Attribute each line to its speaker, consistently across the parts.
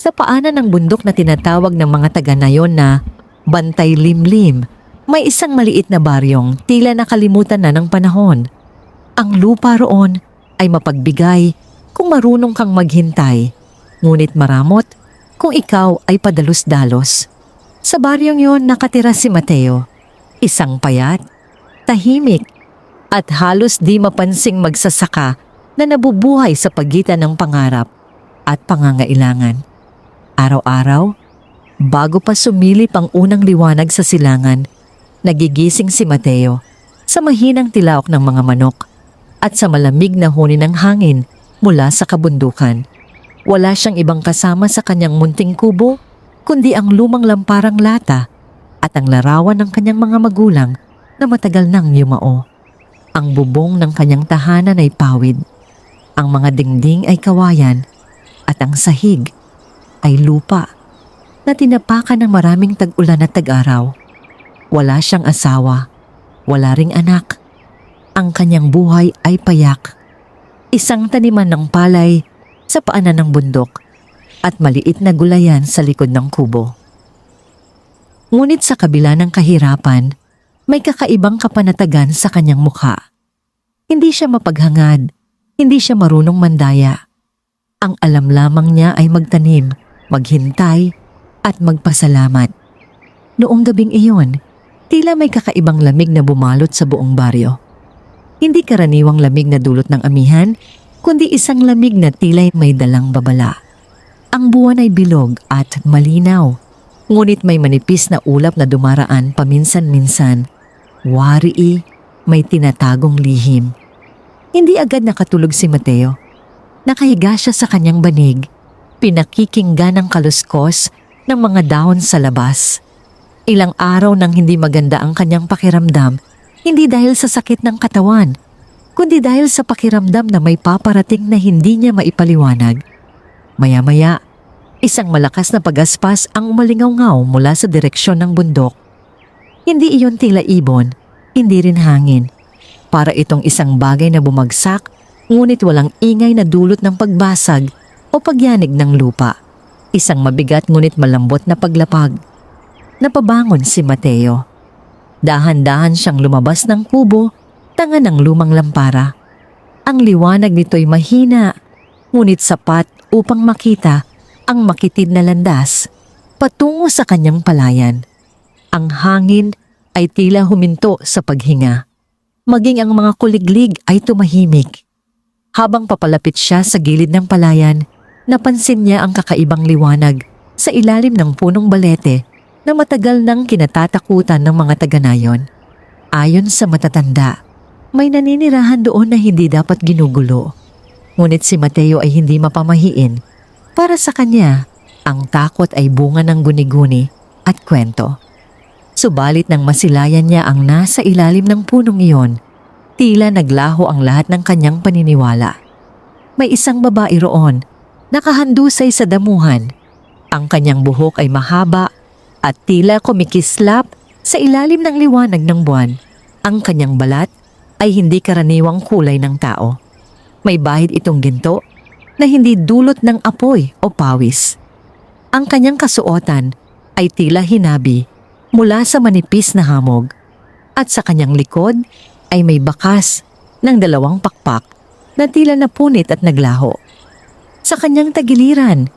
Speaker 1: Sa paanan ng bundok na tinatawag ng mga taga nayon na Bantay Limlim, may isang maliit na baryong tila nakalimutan na ng panahon. Ang lupa roon ay mapagbigay kung marunong kang maghintay, ngunit maramot kung ikaw ay padalos-dalos. Sa baryong yon nakatira si Mateo, isang payat, tahimik, at halos di mapansing magsasaka na nabubuhay sa pagitan ng pangarap at pangangailangan. Araw-araw, bago pa sumilip ang unang liwanag sa silangan, nagigising si Mateo sa mahinang tilaok ng mga manok at sa malamig na huni ng hangin mula sa kabundukan. Wala siyang ibang kasama sa kanyang munting kubo kundi ang lumang lamparang lata at ang larawan ng kanyang mga magulang na matagal nang yumao. Ang bubong ng kanyang tahanan ay pawid, ang mga dingding ay kawayan at ang sahig ay lupa na tinapakan ng maraming tag-ulan at tag-araw. Wala siyang asawa, wala ring anak. Ang kanyang buhay ay payak. Isang taniman ng palay sa paanan ng bundok at maliit na gulayan sa likod ng kubo. Ngunit sa kabila ng kahirapan, may kakaibang kapanatagan sa kanyang mukha. Hindi siya mapaghangad, hindi siya marunong mandaya. Ang alam lamang niya ay magtanim, maghintay, at magpasalamat. Noong gabing iyon, tila may kakaibang lamig na bumalot sa buong baryo. Hindi karaniwang lamig na dulot ng amihan, kundi isang lamig na tila may dalang babala. Ang buwan ay bilog at malinaw, ngunit may manipis na ulap na dumaraan paminsan-minsan. Warii, may tinatagong lihim. Hindi agad nakatulog si Mateo. Nakahiga siya sa kanyang banig, pinakikinggan ang kaluskos ng mga dahon sa labas. Ilang araw nang hindi maganda ang kanyang pakiramdam, hindi dahil sa sakit ng katawan, kundi dahil sa pakiramdam na may paparating na hindi niya maipaliwanag. Maya-maya, isang malakas na pagaspas ang umalingaw-ngaw mula sa direksyon ng bundok. Hindi iyon tila ibon, hindi rin hangin. Para itong isang bagay na bumagsak, ngunit walang ingay na dulot ng pagbasag o pagyanig ng lupa. Isang mabigat ngunit malambot na paglapag. Napabangon si Mateo. Dahan-dahan siyang lumabas ng kubo, tanga ng lumang lampara. Ang liwanag nito'y mahina, ngunit sapat upang makita ang makitid na landas patungo sa kanyang palayan. Ang hangin ay tila huminto sa paghinga. Maging ang mga kuliglig ay tumahimik. Habang papalapit siya sa gilid ng palayan, napansin niya ang kakaibang liwanag sa ilalim ng punong balete na matagal nang kinatatakutan ng mga taga-nayon. Ayon sa matatanda, may naninirahan doon na hindi dapat ginugulo. Ngunit si Mateo ay hindi mapamahiin. Para sa kanya, ang takot ay bunga ng guni-guni at kwento. Subalit nang masilayan niya ang nasa ilalim ng punong iyon, tila naglaho ang lahat ng kanyang paniniwala. May isang babae roon, nakahandusay sa damuhan. Ang kanyang buhok ay mahaba at tila kumikislap sa ilalim ng liwanag ng buwan. Ang kanyang balat ay hindi karaniwang kulay ng tao. May bahid itong ginto na hindi dulot ng apoy o pawis. Ang kanyang kasuotan ay tila hinabi mula sa manipis na hamog at sa kanyang likod ay may bakas ng 2 pakpak na tila napunit at naglaho. Sa kanyang tagiliran,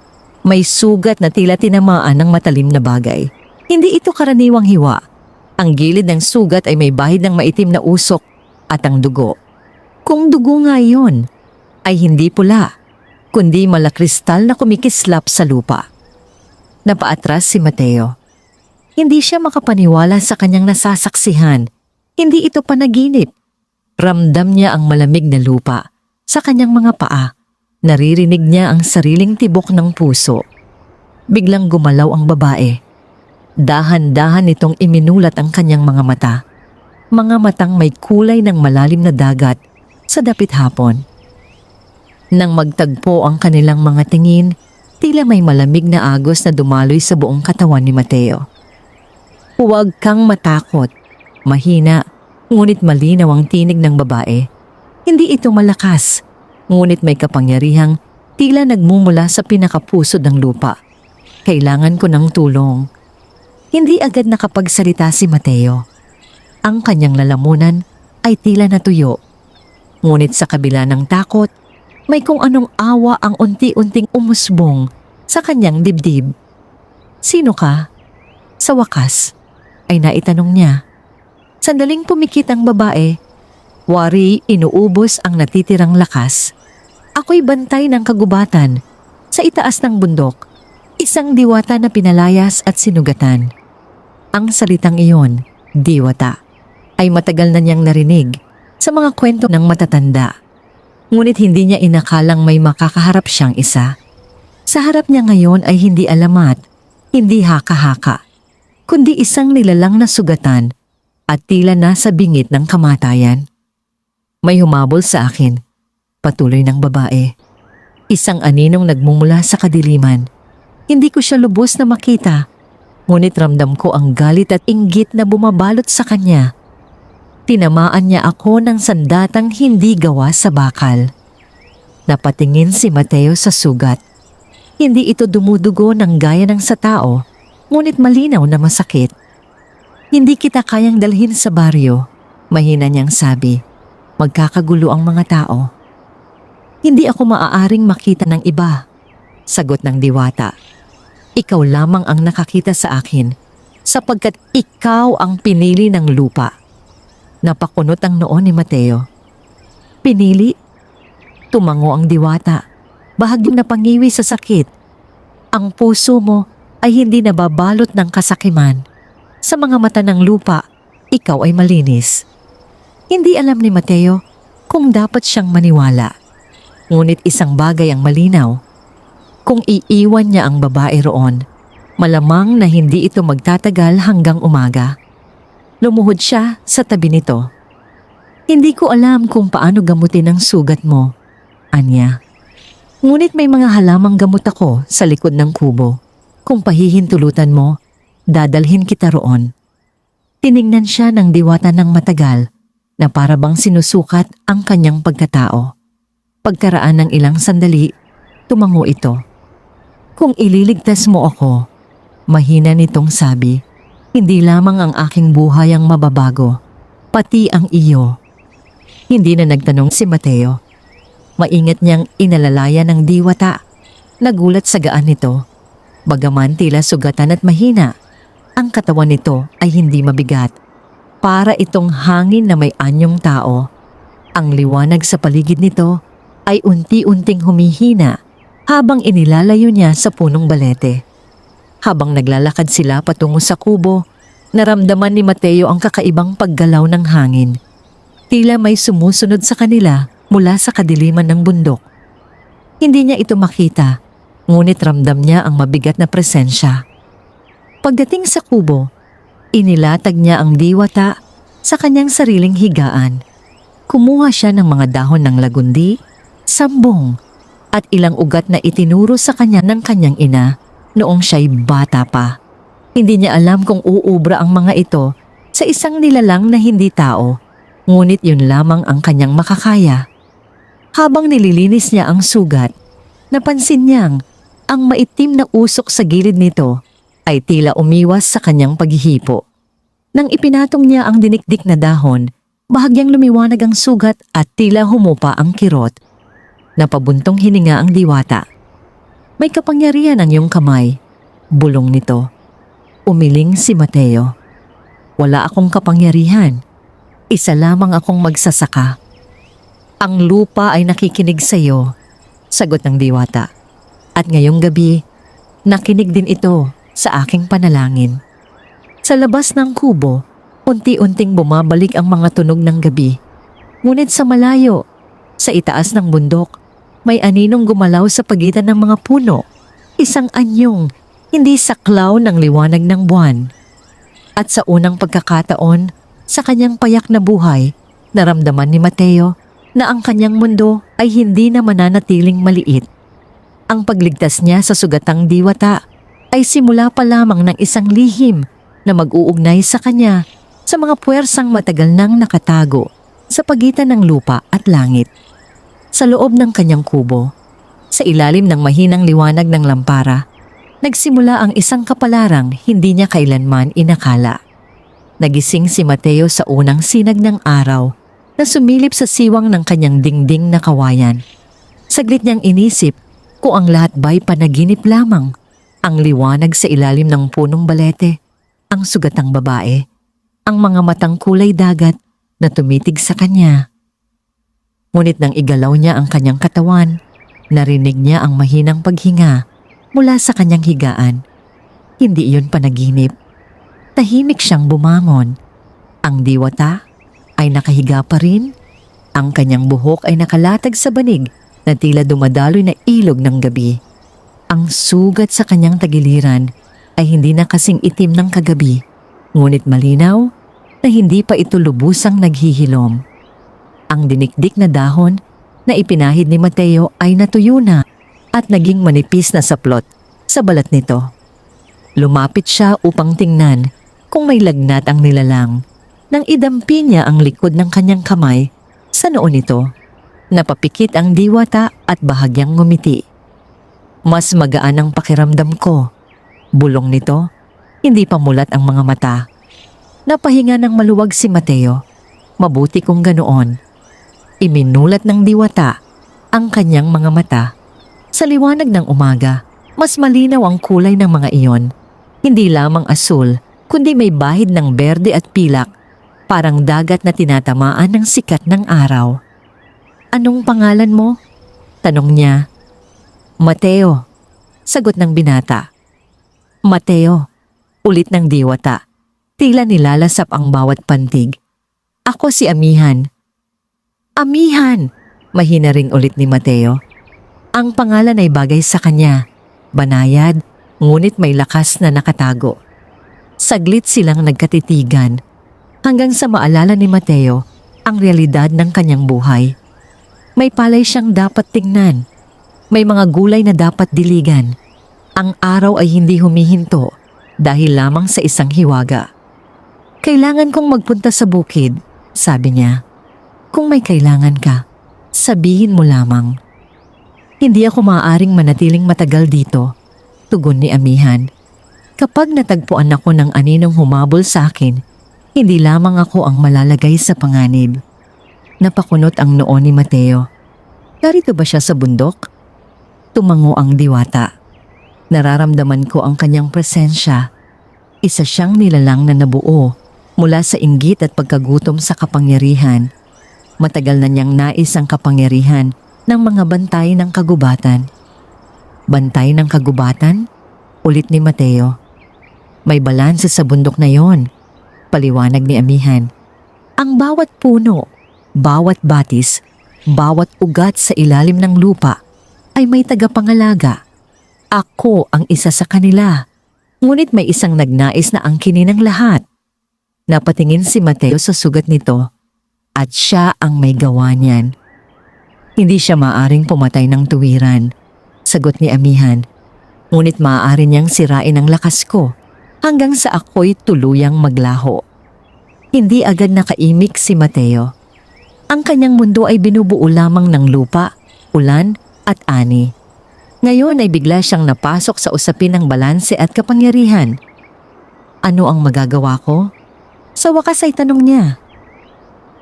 Speaker 1: may sugat na tila tinamaan ng matalim na bagay. Hindi ito karaniwang hiwa. Ang gilid ng sugat ay may bahid ng maitim na usok at ang dugo. Kung dugo nga iyon, ay hindi pula, kundi malakristal na kumikislap sa lupa. Napaatras si Mateo. Hindi siya makapaniwala sa kanyang nasasaksihan. Hindi ito panaginip. Ramdam niya ang malamig na lupa sa kanyang mga paa. Naririnig niya ang sariling tibok ng puso. Biglang gumalaw ang babae. Dahan-dahan itong iminulat ang kanyang mga mata. Mga matang may kulay ng malalim na dagat sa dapit hapon. Nang magtagpo ang kanilang mga tingin, tila may malamig na agos na dumaloy sa buong katawan ni Mateo. Huwag kang matakot. Mahina, ngunit malinaw ang tinig ng babae. Hindi ito malakas, ngunit may kapangyarihang tila nagmumula sa pinakapusod ng lupa. kailangan ko ng tulong. Hindi agad nakapagsalita si Mateo. Ang kanyang lalamunan ay tila natuyo. Ngunit sa kabila ng takot, may kung anong awa ang unti-unting umusbong sa kanyang dibdib. "Sino ka?" Sa wakas, ay naitanong niya. Sandaling pumikit ang babae. Wari inuubos ang natitirang lakas. "Ako'y bantay ng kagubatan sa itaas ng bundok. Isang diwata na pinalayas at sinugatan." Ang salitang iyon, diwata, ay matagal na niyang narinig sa mga kwento ng matatanda. Ngunit hindi niya inakalang may makakaharap siyang isa. Sa harap niya ngayon ay hindi alamat, hindi haka-haka, kundi isang nilalang na sugatan at tila nasa bingit ng kamatayan. "May humabol sa akin," patuloy ng babae. "Isang aninong nagmumula sa kadiliman. Hindi ko siya lubos na makita, ngunit ramdam ko ang galit at inggit na bumabalot sa kanya. Tinamaan niya ako ng sandatang hindi gawa sa bakal." Napatingin si Mateo sa sugat. Hindi ito dumudugo ng gaya ng sa tao, ngunit malinaw na masakit. "Hindi kita kayang dalhin sa baryo," mahina niyang sabi. "Magkakagulo ang mga tao." "Hindi ako maaaring makita ng iba," sagot ng diwata. "Ikaw lamang ang nakakita sa akin, sapagkat ikaw ang pinili ng lupa." Napakunot ang noo ni Mateo. "Pinili?" Tumango ang diwata, bahagyang napangiwi sa sakit. "Ang puso mo ay hindi nababalot ng kasakiman. Sa mga mata ng lupa, ikaw ay malinis." Hindi alam ni Mateo kung dapat siyang maniwala. Ngunit isang bagay ang malinaw. Kung iiwan niya ang babae roon, malamang na hindi ito magtatagal hanggang umaga. Lumuhod siya sa tabi nito. "Hindi ko alam kung paano gamutin ang sugat mo," anya. "Ngunit may mga halamang gamot ako sa likod ng kubo. Kung pahihintulutan mo, dadalhin kita roon." Tiningnan siya ng diwata ng matagal na para bang sinusukat ang kanyang pagkatao. Pagkaraan ng ilang sandali, tumango ito. "Kung ililigtas mo ako," mahina nitong sabi, "hindi lamang ang aking buhay ang mababago, pati ang iyo." Hindi na nagtanong si Mateo. Maingat niyang inalalaya ng diwata. Nagulat sa gaan nito. Bagaman tila sugatan at mahina, ang katawan nito ay hindi mabigat. Para itong hangin na may anyong tao. Ang liwanag sa paligid nito ay unti-unting humihina habang inilalayo niya sa punong balete. Habang naglalakad sila patungo sa kubo, naramdaman ni Mateo ang kakaibang paggalaw ng hangin. Tila may sumusunod sa kanila mula sa kadiliman ng bundok. Hindi niya ito makita, ngunit ramdam niya ang mabigat na presensya. Pagdating sa kubo, inilatag niya ang diwata sa kanyang sariling higaan. Kumuha siya ng mga dahon ng lagundi, sambong, at ilang ugat na itinuro sa kanya ng kanyang ina noong siya'y bata pa. Hindi niya alam kung uubra ang mga ito sa isang nilalang na hindi tao, ngunit yun lamang ang kanyang makakaya. Habang nililinis niya ang sugat, napansin niyang ang maitim na usok sa gilid nito ay tila umiwas sa kanyang paghihipo. Nang ipinatong niya ang dinikdik na dahon, bahagyang lumiwanag ang sugat at tila humupa ang kirot. Napabuntong hininga ang diwata. "May kapangyarihan ang iyong kamay," bulong nito. Umiling si Mateo. "Wala akong kapangyarihan. Isa lamang akong magsasaka." "Ang lupa ay nakikinig sa iyo," sagot ng diwata. "At ngayong gabi, nakinig din ito sa aking panalangin." Sa labas ng kubo, unti-unting bumabalik ang mga tunog ng gabi. Ngunit sa malayo, sa itaas ng bundok, may aninong gumalaw sa pagitan ng mga puno. Isang anyong, hindi saklaw ng liwanag ng buwan. At sa unang pagkakataon, sa kanyang payak na buhay, naramdaman ni Mateo na ang kanyang mundo ay hindi na mananatiling maliit. Ang pagligtas niya sa sugatang diwata ay simula pa lamang ng isang lihim na mag-uugnay sa kanya sa mga puwersang matagal nang nakatago sa pagitan ng lupa at langit. Sa loob ng kanyang kubo, sa ilalim ng mahinang liwanag ng lampara, Nagsimula ang isang kapalarang hindi niya kailanman inakala. Nagising si Mateo sa unang sinag ng araw na sumilip sa siwang ng kanyang dingding na kawayan. Saglit niyang inisip kung ang lahat ba'y panaginip lamang. Ang liwanag sa ilalim ng punong balete, ang sugatang babae, ang mga matang kulay dagat na tumitig sa kanya. Ngunit nang igalaw niya ang kanyang katawan, narinig niya ang mahinang paghinga mula sa kanyang higaan. Hindi iyon panaginip. Tahimik siyang bumangon. Ang diwata ay nakahiga pa rin. Ang kanyang buhok ay nakalatag sa banig na tila dumadaloy na ilog ng gabi. Ang sugat sa kanyang tagiliran ay hindi na kasing itim ng kagabi, ngunit malinaw na hindi pa ito lubusang naghihilom. Ang dinikdik na dahon na ipinahid ni Mateo ay natuyo na at naging manipis na saplot sa balat nito. Lumapit siya upang tingnan kung may lagnat ang nilalang nang idampi niya ang likod ng kanyang kamay sa noo nito. Napapikit ang diwata at bahagyang ngumiti. Mas magaan ang pakiramdam ko. Bulong nito, hindi pa mulat ang mga mata. Napahinga ng maluwag si Mateo. Mabuti kung ganoon. Iminulat ng diwata ang kanyang mga mata. Sa liwanag ng umaga, mas malinaw ang kulay ng mga iyon. Hindi lamang asul, kundi may bahid ng berde at pilak, parang dagat na tinatamaan ng sikat ng araw. "Anong pangalan mo?" tanong niya. "Mateo," sagot ng binata. "Mateo," ulit ng diwata. Tila nilalasap ang bawat pantig. "Ako si Amihan." "Amihan," mahina ring ulit ni Mateo. Ang pangalan ay bagay sa kanya. Banayad, ngunit may lakas na nakatago. Saglit silang nagkatitigan hanggang sa maalala ni Mateo ang realidad ng kanyang buhay. May palay siyang dapat tingnan. May mga gulay na dapat diligan. Ang araw ay hindi humihinto dahil lamang sa isang hiwaga. "Kailangan kong magpunta sa bukid," sabi niya. "Kung may kailangan ka, sabihin mo lamang." "Hindi ako maaaring manatiling matagal dito," tugon ni Amihan. "Kapag natagpuan ako ng aninong humabol sa akin, hindi lamang ako ang malalagay sa panganib." Napakunot ang noo ni Mateo. Narito ba siya sa bundok? Tumango ang diwata. Nararamdaman ko ang kanyang presensya. Isa siyang nilalang na nabuo mula sa inggit at pagkagutom sa kapangyarihan. Matagal na niyang nais ang kapangyarihan ng mga bantay ng kagubatan. "Bantay ng kagubatan?" ulit ni Mateo. "May balanse sa bundok na yon," paliwanag ni Amihan. "Ang bawat puno, bawat batis, bawat ugat sa ilalim ng lupa ay may tagapangalaga. Ako ang isa sa kanila, ngunit may isang nagnais na angkinin ang lahat." Napatingin si Mateo sa sugat nito at siya ang may gawa niyan. "Hindi siya maaring pumatay ng tuwiran," sagot ni Amihan. "Ngunit maaari niyang sirain ang lakas ko hanggang sa ako'y tuluyang maglaho." Hindi agad nakaimik si Mateo. Ang kanyang mundo ay binubuo lamang ng lupa, ulan at ani. Ngayon ay bigla siyang napasok sa usapin ng balanse at kapangyarihan. "Ano ang magagawa ko?" sa wakas ay tanong niya.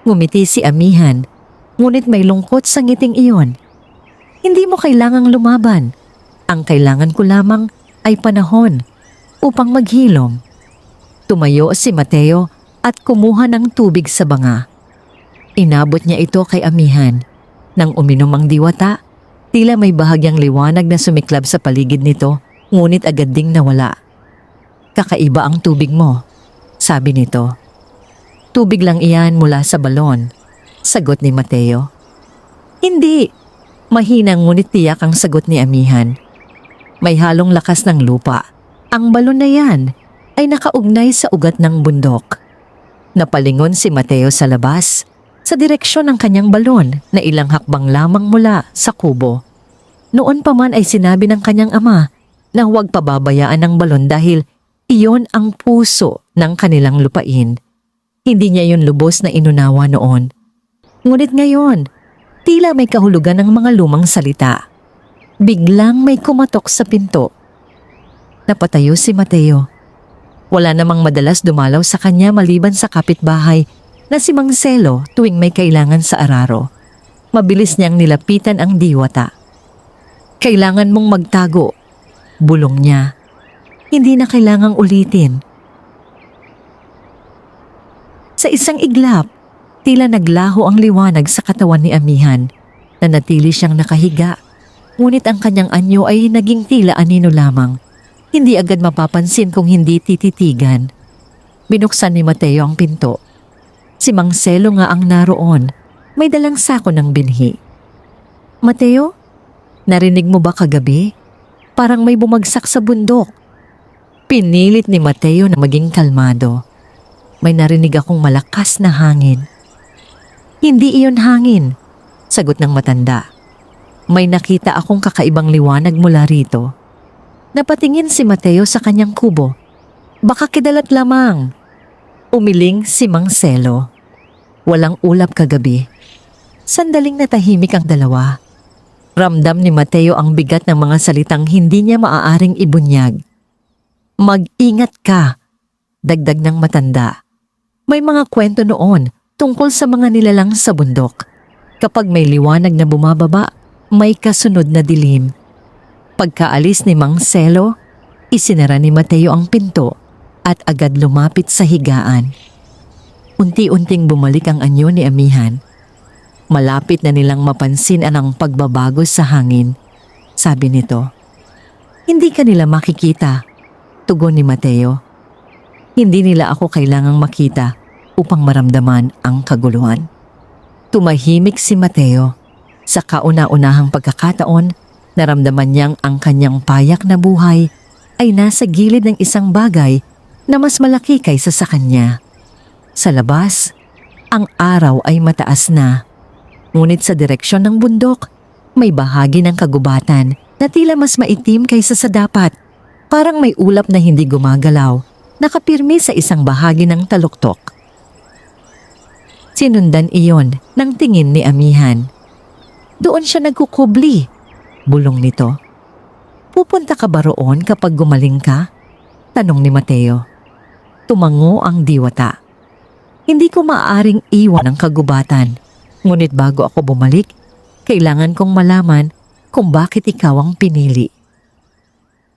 Speaker 1: Ngumiti si Amihan, ngunit may lungkot sa ngiting iyon. "Hindi mo kailangang lumaban. Ang kailangan ko lamang ay panahon upang maghilom." Tumayo si Mateo at kumuha ng tubig sa banga. Inabot niya ito kay Amihan. Nang uminom ang diwata, tila may bahagyang liwanag na sumiklab sa paligid nito, ngunit agad ding nawala. "Kakaiba ang tubig mo," sabi nito. "Tubig lang iyan mula sa balon," sagot ni Mateo. "Hindi," mahina ngunit tiyak ang sagot ni Amihan. "May halong lakas ng lupa. Ang balon na yan ay nakaugnay sa ugat ng bundok." Napalingon si Mateo sa labas, sa direksyon ng kanyang balon na ilang hakbang lamang mula sa kubo. Noon pa man ay sinabi ng kanyang ama na huwag pababayaan ang balon dahil iyon ang puso ng kanilang lupain. Hindi niya yun lubos na inunawa noon. Ngunit ngayon, tila may kahulugan ng mga lumang salita. Biglang may kumatok sa pinto. Napatayo si Mateo. Wala namang madalas dumalaw sa kanya maliban sa kapitbahay na si Mang Selo tuwing may kailangan sa araro. Mabilis niyang nilapitan ang diwata. Kailangan mong magtago, bulong niya. Hindi na kailangang ulitin. Sa isang iglap, tila naglaho ang liwanag sa katawan ni Amihan. Nanatili siyang nakahiga, ngunit ang kanyang anyo ay naging tila anino lamang. Hindi agad mapapansin kung hindi tititigan. Binuksan ni Mateo ang pinto. Si Mang Selo nga ang naroon, may dalang sako ng binhi. Mateo, narinig mo ba kagabi? Parang may bumagsak sa bundok. Pinilit ni Mateo na maging kalmado. May narinig akong malakas na hangin. Hindi iyon hangin, sagot ng matanda. May nakita akong kakaibang liwanag mula rito. Napatingin si Mateo sa kanyang kubo. Baka kidalat lamang. Umiling si Mang Selo. Walang ulap kagabi. Sandaling natahimik ang dalawa. Ramdam ni Mateo ang bigat ng mga salitang hindi niya maaaring ibunyag. Mag-ingat ka, dagdag ng matanda. May mga kwento noon tungkol sa mga nilalang sa bundok. Kapag may liwanag na bumababa, may kasunod na dilim. Pagkaalis ni Mang Selo, isinara ni Mateo ang pinto at agad lumapit sa higaan. Unti-unting bumalik ang anyo ni Amihan. Malapit na nilang mapansin ang pagbabago sa hangin. Sabi nito, "Hindi ka nila makikita," tugon ni Mateo. "Hindi nila ako kailangang makita upang maramdaman ang kaguluhan." Tumahimik si Mateo. Sa kauna-unahang pagkakataon, naramdaman niyang ang kanyang payak na buhay ay nasa gilid ng isang bagay na mas malaki kaysa sa kanya. Sa labas, ang araw ay mataas na. Ngunit sa direksyon ng bundok, may bahagi ng kagubatan na tila mas maitim kaysa sa dapat. Parang may ulap na hindi gumagalaw, nakapirmi sa isang bahagi ng taluktok. Sinundan iyon ng tingin ni Amihan. Doon siya nagkukubli, bulong nito. "Pupunta ka ba roon kapag gumaling ka?" tanong ni Mateo. Tumango ang diwata. "Hindi ko maaaring iwan ang kagubatan. Ngunit bago ako bumalik, kailangan kong malaman kung bakit ikaw ang pinili."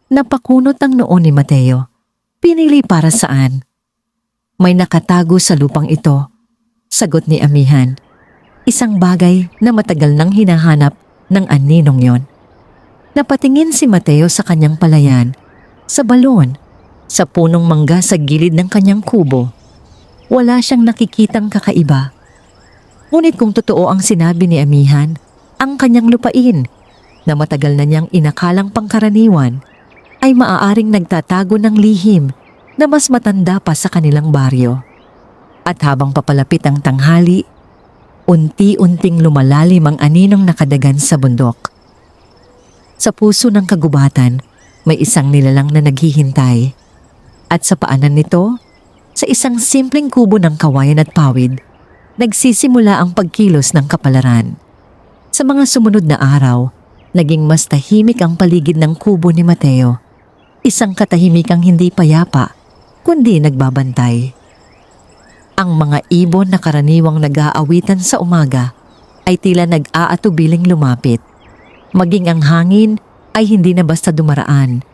Speaker 1: Napakunot ang noo ni Mateo. Pinili para saan? "May nakatago sa lupang ito," sagot ni Amihan. Isang bagay na matagal nang hinahanap ng aninong yon. Napatingin si Mateo sa kanyang palayan, sa balon, sa punong mangga sa gilid ng kanyang kubo. Wala siyang nakikitang kakaiba. Ngunit kung totoo ang sinabi ni Amihan, ang kanyang lupain, na matagal na niyang inakalang pangkaraniwan, ay maaaring nagtatago ng lihim na mas matanda pa sa kanilang baryo. At habang papalapit ang tanghali, unti-unting lumalalim ang aninong nakadagan sa bundok. Sa puso ng kagubatan, may isang nilalang na naghihintay. At sa paanan nito, sa isang simpleng kubo ng kawayan at pawid, nagsisimula ang pagkilos ng kapalaran. Sa mga sumunod na araw, naging mas tahimik ang paligid ng kubo ni Mateo. Isang katahimikang hindi payapa, kundi nagbabantay. Ang mga ibon na karaniwang nag-aawitan sa umaga ay tila nag-aatubiling lumapit. Maging ang hangin ay hindi na basta dumaraan.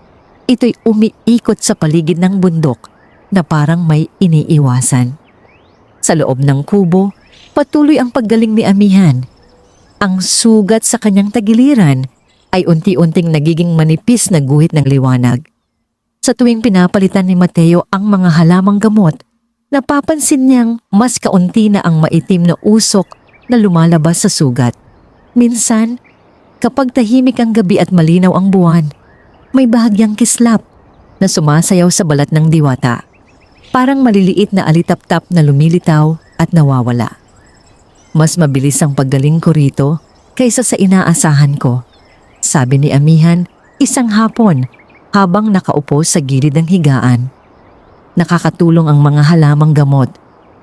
Speaker 1: Ito'y umiikot sa paligid ng bundok na parang may iniiwasan. Sa loob ng kubo, patuloy ang paggaling ni Amihan. Ang sugat sa kanyang tagiliran ay unti-unting nagiging manipis na guhit ng liwanag. Sa tuwing pinapalitan ni Mateo ang mga halamang gamot, napapansin niyang mas kaunti na ang maitim na usok na lumalabas sa sugat. Minsan, kapag tahimik ang gabi at malinaw ang buwan, may bahagyang kislap na sumasayaw sa balat ng diwata. Parang maliliit na alitap-tap na lumilitaw at nawawala. Mas mabilis ang paggaling ko rito kaysa sa inaasahan ko, sabi ni Amihan isang hapon habang nakaupo sa gilid ng higaan. Nakakatulong ang mga halamang gamot,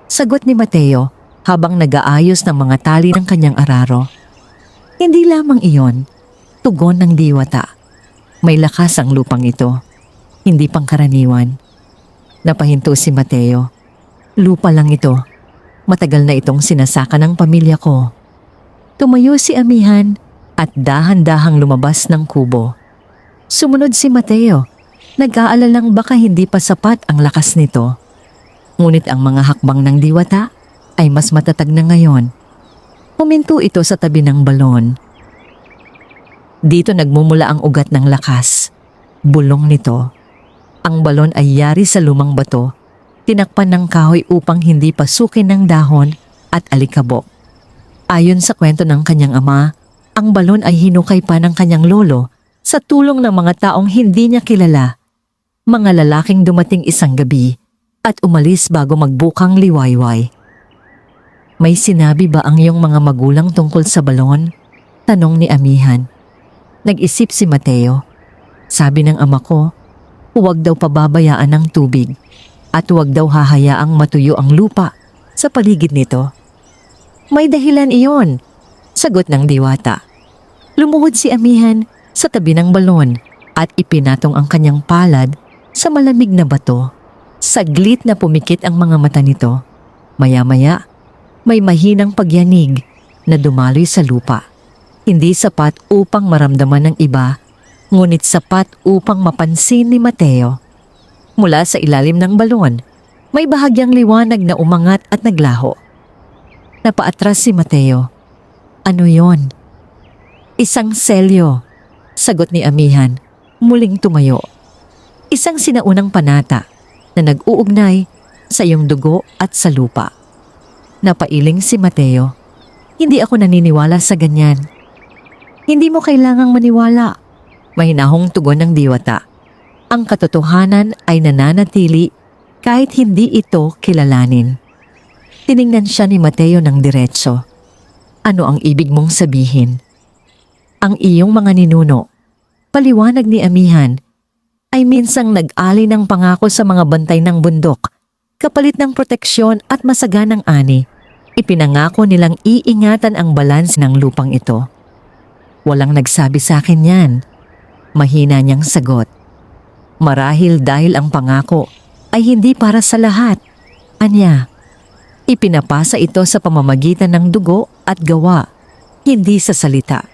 Speaker 1: sagot ni Mateo habang nag-aayos ng mga tali ng kanyang araro. Hindi lamang iyon, tugon ng diwata. May lakas ang lupang ito. hindi pangkaraniwan. Napahinto si Mateo. Lupa lang ito. Matagal na itong sinasaka ng pamilya ko. Tumayo si Amihan at dahan-dahang lumabas ng kubo. Sumunod si Mateo. Nag-aalalang baka hindi pa sapat ang lakas nito. Ngunit ang mga hakbang ng diwata ay mas matatag na ngayon. Huminto ito sa tabi ng balon. Dito nagmumula ang ugat ng lakas. Bulong nito. Ang balon ay yari sa lumang bato. Tinakpan ng kahoy upang hindi pasukin ng dahon at alikabok. Ayon sa kwento ng kanyang ama, ang balon ay hinukay pa ng kanyang lolo sa tulong ng mga taong hindi niya kilala. Mga lalaking dumating isang gabi at umalis bago magbukang liwayway. May sinabi ba ang iyong mga magulang tungkol sa balon? Tanong ni Amihan. Nag-isip si Mateo. Sabi ng ama ko, huwag daw pababayaan ng tubig at huwag daw hahayaang matuyo ang lupa sa paligid nito. May dahilan iyon, sagot ng diwata. Lumuhod si Amihan sa tabi ng balon at ipinatong ang kanyang palad sa malamig na bato. Saglit na pumikit ang mga mata nito. Maya-maya, may mahinang pagyanig na dumaloy sa lupa. Hindi sapat upang maramdaman ng iba, ngunit sapat upang mapansin ni Mateo. Mula sa ilalim ng balon, may bahagyang liwanag na umangat at naglaho. Napaatras si Mateo. Ano yon? Isang selyo, sagot ni Amihan, muling tumayo. Isang sinaunang panata na nag-uugnay sa iyong dugo at sa lupa. Napailing si Mateo. Hindi ako naniniwala sa ganyan. Hindi mo kailangang maniwala. Mahinahong tugon ng diwata. Ang katotohanan ay nananatili kahit hindi ito kilalanin. Tiningnan siya ni Mateo ng diretso. Ano ang ibig mong sabihin? Ang iyong mga ninuno, paliwanag ni Amihan, ay minsang nag-alay ng pangako sa mga bantay ng bundok, kapalit ng proteksyon at masaganang ani. Ipinangako nilang iingatan ang balans ng lupang ito. Walang nagsabi sa akin yan. Mahina niyang sagot. Marahil dahil ang pangako ay hindi para sa lahat. Anya, ipinapasa ito sa pamamagitan ng dugo at gawa, hindi sa salita.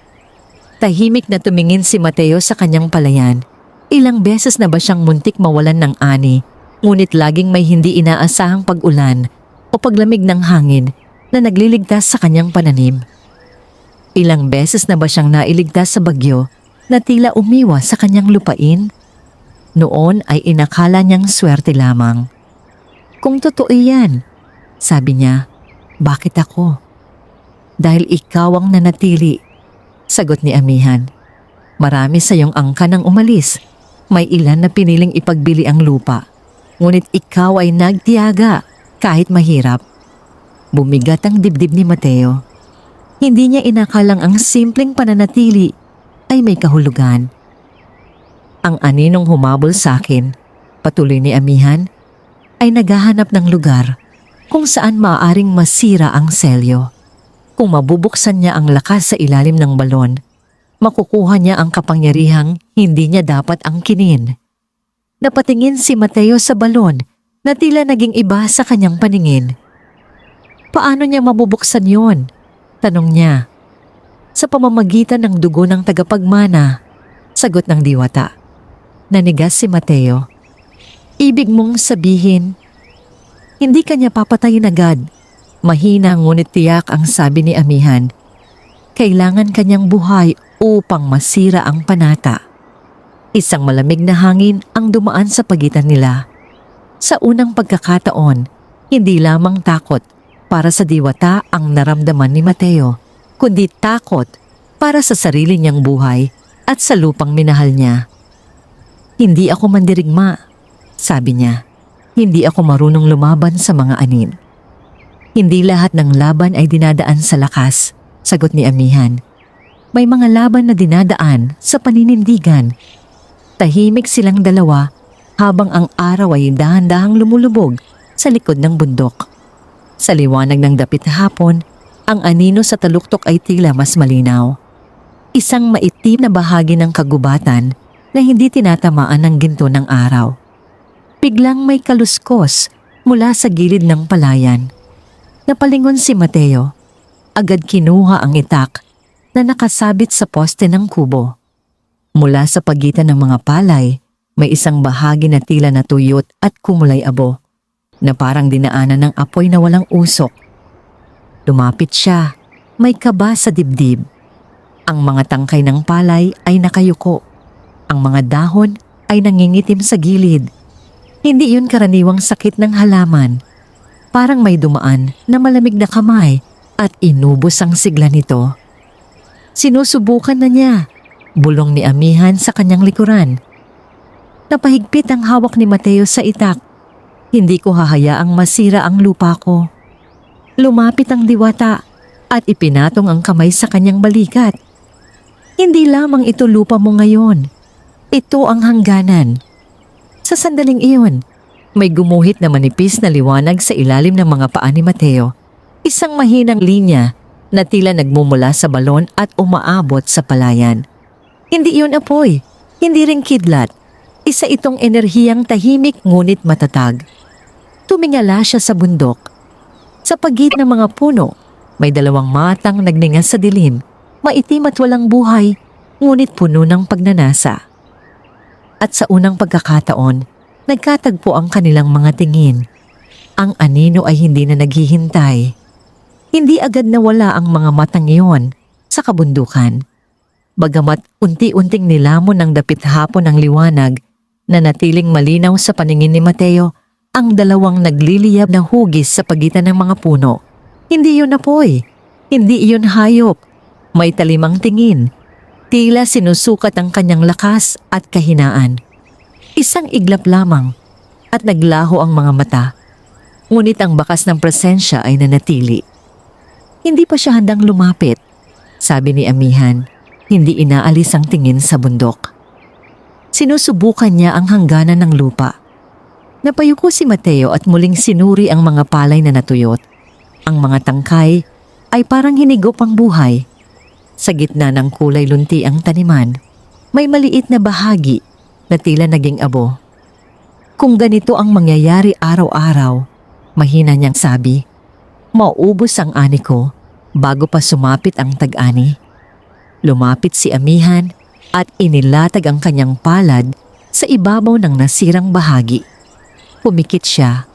Speaker 1: Tahimik na tumingin si Mateo sa kanyang palayan. Ilang beses na ba siyang muntik mawalan ng ani, ngunit laging may hindi inaasahang pag-ulan o paglamig ng hangin na nagliligtas sa kanyang pananim. Ilang beses na ba siyang nailigtas sa bagyo na tila umiwas sa kanyang lupain? Noon ay inakala niyang swerte lamang. Kung totoo yan, sabi niya, bakit ako? Dahil ikaw ang nanatili, sagot ni Amihan. Marami sa iyong angkan ang umalis. May ilan na piniling ipagbili ang lupa. Ngunit ikaw ay nagtiyaga kahit mahirap. Bumigat ang dibdib ni Mateo. Hindi niya inakalang ang simpleng pananatili ay may kahulugan. Ang aninong humabol sa akin, patuloy ni Amihan, ay naghahanap ng lugar kung saan maaaring masira ang selyo. Kung mabubuksan niya ang lakas sa ilalim ng balon, makukuha niya ang kapangyarihang hindi niya dapat angkinin. Napatingin si Mateo sa balon na tila naging iba sa kanyang paningin. Paano niya mabubuksan yon? Tanong niya. Sa pamamagitan ng dugo ng tagapagmana, sagot ng diwata. Nanigas si Mateo. Ibig mong sabihin, hindi kanya papatayin agad. Mahina ngunit tiyak ang sabi ni Amihan. Kailangan kanyang buhay upang masira ang panata. Isang malamig na hangin ang dumaan sa pagitan nila. Sa unang pagkakataon, hindi lamang takot para sa diwata ang naramdaman ni Mateo, kundi takot para sa sarili niyang buhay at sa lupang minahal niya. Hindi ako mandirigma, sabi niya. Hindi ako marunong lumaban sa mga anin. Hindi lahat ng laban ay dinadaan sa lakas, sagot ni Amihan. May mga laban na dinadaan sa paninindigan. Tahimik silang dalawa habang ang araw ay dahan-dahang lumulubog sa likod ng bundok. Sa liwanag ng dapit hapon, ang anino sa taluktok ay tila mas malinaw. Isang maitim na bahagi ng kagubatan na hindi tinatamaan ng ginto ng araw. Biglang may kaluskos mula sa gilid ng palayan. Napalingon si Mateo. Agad kinuha ang itak na nakasabit sa poste ng kubo. Mula sa pagitan ng mga palay, may isang bahagi na tila natuyot at kumulay-abo, na parang dinaanan ng apoy na walang usok. Lumapit siya, may kaba sa dibdib. Ang mga tangkay ng palay ay nakayuko. Ang mga dahon ay nangingitim sa gilid. Hindi yun karaniwang sakit ng halaman. Parang may dumaan na malamig na kamay at inubos ang sigla nito. Sinusubukan na niya, bulong ni Amihan sa kanyang likuran. Napahigpit ang hawak ni Mateo sa itak. Hindi ko hahayaang masira ang lupa ko. Lumapit ang diwata at ipinatong ang kamay sa kanyang balikat. Hindi lamang ito lupa mo ngayon. Ito ang hangganan. Sa sandaling iyon, may gumuhit na manipis na liwanag sa ilalim ng mga paa ni Mateo. Isang mahinang linya na tila nagmumula sa balon at umaabot sa palayan. Hindi iyon apoy, hindi rin kidlat. Isa itong enerhiyang tahimik ngunit matatag. Tumingala siya sa bundok. Sa pagitan ng mga puno, may dalawang matang nagningas sa dilim, maitim at walang buhay, ngunit puno ng pagnanasa. At sa unang pagkakataon, nagkatagpo ang kanilang mga tingin. Ang anino ay hindi na naghihintay. Hindi agad nawala ang mga matang iyon sa kabundukan. Bagamat unti-unting nilamon ng dapit hapon ng liwanag na natiling malinaw sa paningin ni Mateo ang dalawang nagliliyab na hugis sa pagitan ng mga puno. Hindi yun apoy, hindi iyon hayop. May talimang tingin. Tila sinusukat ang kanyang lakas at kahinaan. Isang iglap lamang at naglaho ang mga mata. Ngunit ang bakas ng presensya ay nanatili. Hindi pa siya handang lumapit, sabi ni Amihan, hindi inaalis ang tingin sa bundok. Sinusubukan niya ang hangganan ng lupa. Napayuko si Mateo at muling sinuri ang mga palay na natuyot. Ang mga tangkay ay parang hinigop ang buhay. Sa gitna ng kulay lunti ang taniman, may maliit na bahagi na tila naging abo. Kung ganito ang mangyayari araw-araw, mahina niyang sabi, mauubos ang ani ko bago pa sumapit ang tag-ani. Lumapit si Amihan at inilatag ang kanyang palad sa ibabaw ng nasirang bahagi. Pumikit siya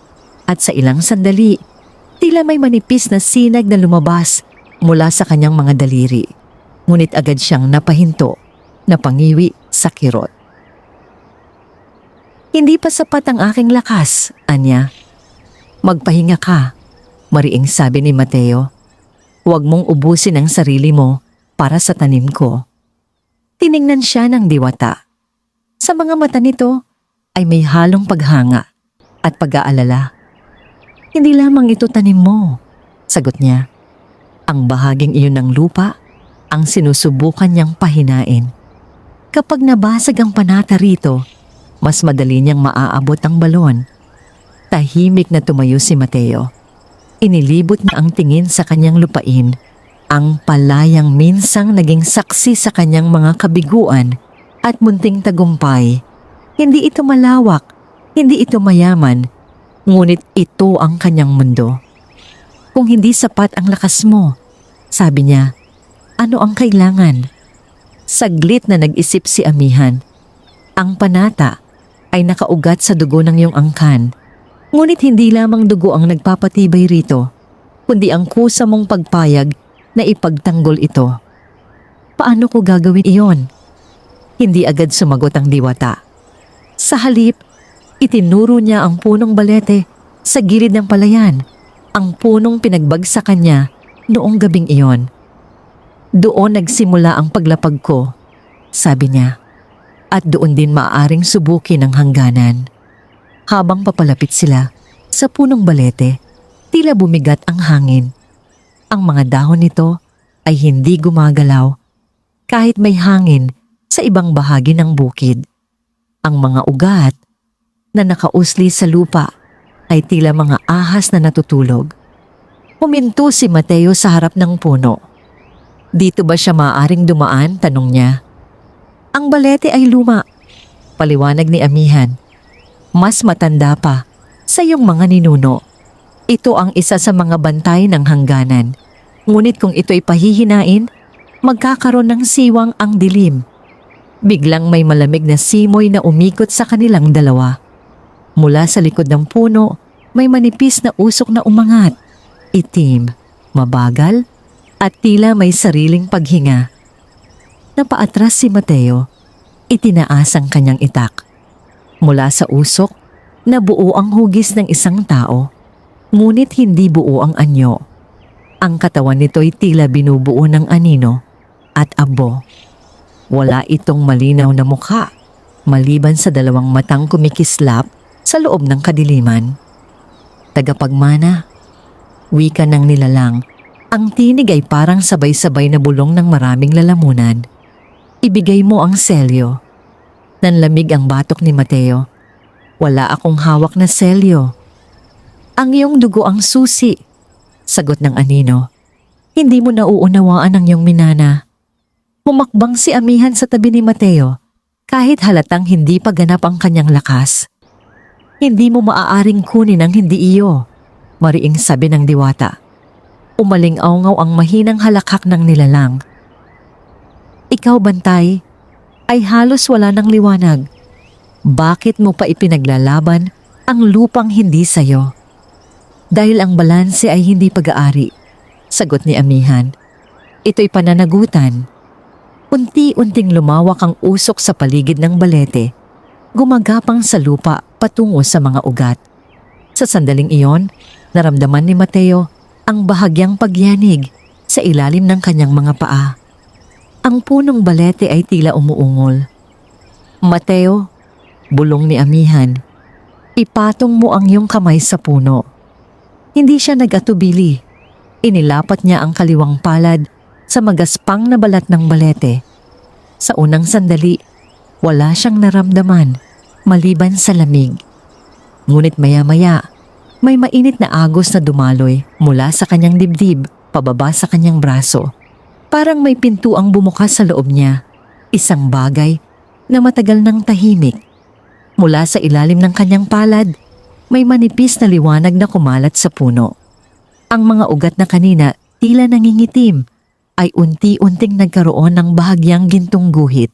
Speaker 1: at sa ilang sandali, tila may manipis na sinag na lumabas mula sa kanyang mga daliri. Ngunit agad siyang napahinto, napangiwi sa kirot. Hindi pa sapat ang aking lakas, Anya. Magpahinga ka, mariing sabi ni Mateo. Huwag mong ubusin ang sarili mo para sa tanim ko. Tiningnan siya ng diwata. Sa mga mata nito ay may halong paghanga at pag-aalala. Hindi lamang ito tanim mo, sagot niya. Ang bahaging iyon ng lupa ang sinusubukan niyang pahinain. Kapag nabasag ang panata rito, mas madali niyang maaabot ang balon. Tahimik na tumayo si Mateo. Inilibot na ang tingin sa kanyang lupain. Ang palayang minsang naging saksi sa kanyang mga kabiguan at munting tagumpay. Hindi ito malawak, hindi ito mayaman, ngunit ito ang kanyang mundo. Kung hindi sapat ang lakas mo, sabi niya, ano ang kailangan? Saglit na nag-isip si Amihan. Ang panata ay nakaugat sa dugo ng iyong angkan. Ngunit hindi lamang dugo ang nagpapatibay rito, kundi ang kusa mong pagpayag na ipagtanggol ito. Paano ko gagawin iyon? Hindi agad sumagot ang diwata. Sa halip, itinuro niya ang punong balete sa gilid ng palayan, ang punong pinagbagsakan niya noong gabing iyon. Doon nagsimula ang paglapag ko, sabi niya, at doon din maaaring subukin ang hangganan. Habang papalapit sila sa punong balete, tila bumigat ang hangin. Ang mga dahon nito ay hindi gumagalaw kahit may hangin sa ibang bahagi ng bukid. Ang mga ugat na nakausli sa lupa ay tila mga ahas na natutulog. Huminto si Mateo sa harap ng puno. Dito ba siya maaaring dumaan? Tanong niya. Ang balete ay luma, Paliwanag ni amihan. Mas matanda pa sa iyong mga ninuno. Ito ang isa sa mga bantay ng hangganan. Ngunit kung ito'y pahihinain, magkakaroon ng siwang ang dilim. Biglang may malamig na simoy na umikot sa kanilang dalawa. Mula sa likod ng puno, may manipis na usok na umangat. Itim, mabagal, at tila may sariling paghinga. Napaatras si Mateo. Itinaas ang kanyang itak. Mula sa usok, nabuo ang hugis ng isang tao. Ngunit hindi buo ang anyo. Ang katawan nito'y tila binubuo ng anino at abo. Wala itong malinaw na mukha, maliban sa dalawang matang kumikislap sa loob ng kadiliman. Tagapagmana, wika ng nilalang, ang tinig ay parang sabay-sabay na bulong ng maraming lalamunan. Ibigay mo ang selyo. Nanlamig ang batok ni Mateo. Wala akong hawak na selyo. Ang iyong dugo ang susi, sagot ng anino. Hindi mo nauunawaan ang iyong minana. Humakbang si amihan sa tabi ni Mateo kahit halatang hindi pa ganap ang kanyang lakas. Hindi mo maaaring kunin ang hindi iyo, mariing sabi ng diwata. Umaling-awngaw ang mahinang halakhak ng nilalang. Ikaw, bantay, ay halos wala ng liwanag. Bakit mo pa ipinaglalaban ang lupang hindi sayo? Dahil ang balanse ay hindi pag-aari, sagot ni amihan. Ito'y pananagutan. Unti-unting lumawak ang usok sa paligid ng balete, gumagapang sa lupa patungo sa mga ugat. Sa sandaling iyon, naramdaman ni Mateo ang bahagyang pagyanig sa ilalim ng kanyang mga paa. Ang punong balete ay tila umuungol. Mateo, bulong ni amihan, ipatong mo ang iyong kamay sa puno. Hindi siya nag-atubili. Inilapat niya ang kaliwang palad sa magaspang na balat ng balete. Sa unang sandali, wala siyang naramdaman maliban sa lamig. Ngunit maya-maya, may mainit na agos na dumaloy mula sa kanyang dibdib pababa sa kanyang braso. Parang may pintuang bumukas sa loob niya. Isang bagay na matagal nang tahimik. Mula sa ilalim ng kanyang palad, may manipis na liwanag na kumalat sa puno. Ang mga ugat na kanina tila nangingitim ay unti-unting nagkaroon ng bahagyang gintong guhit.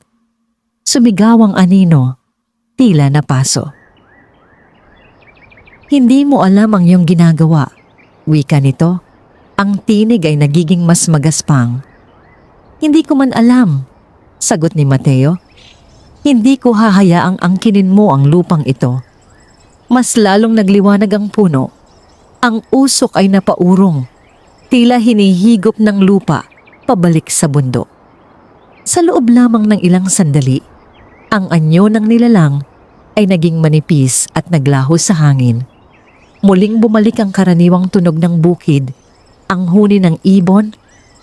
Speaker 1: Sumigaw ang anino, tila napaso. Hindi mo alam ang iyong ginagawa, wika nito. Ang tinig ay nagiging mas magaspang. Hindi ko man alam, sagot ni Mateo. Hindi ko hahayaang angkinin mo ang lupang ito. Mas lalong nagliwanag ang puno. Ang usok ay napaurong, tila hinihigop ng lupa pabalik sa bundok. Sa loob lamang ng ilang sandali, ang anyo ng nilalang ay naging manipis at naglaho sa hangin. Muling bumalik ang karaniwang tunog ng bukid, ang huni ng ibon,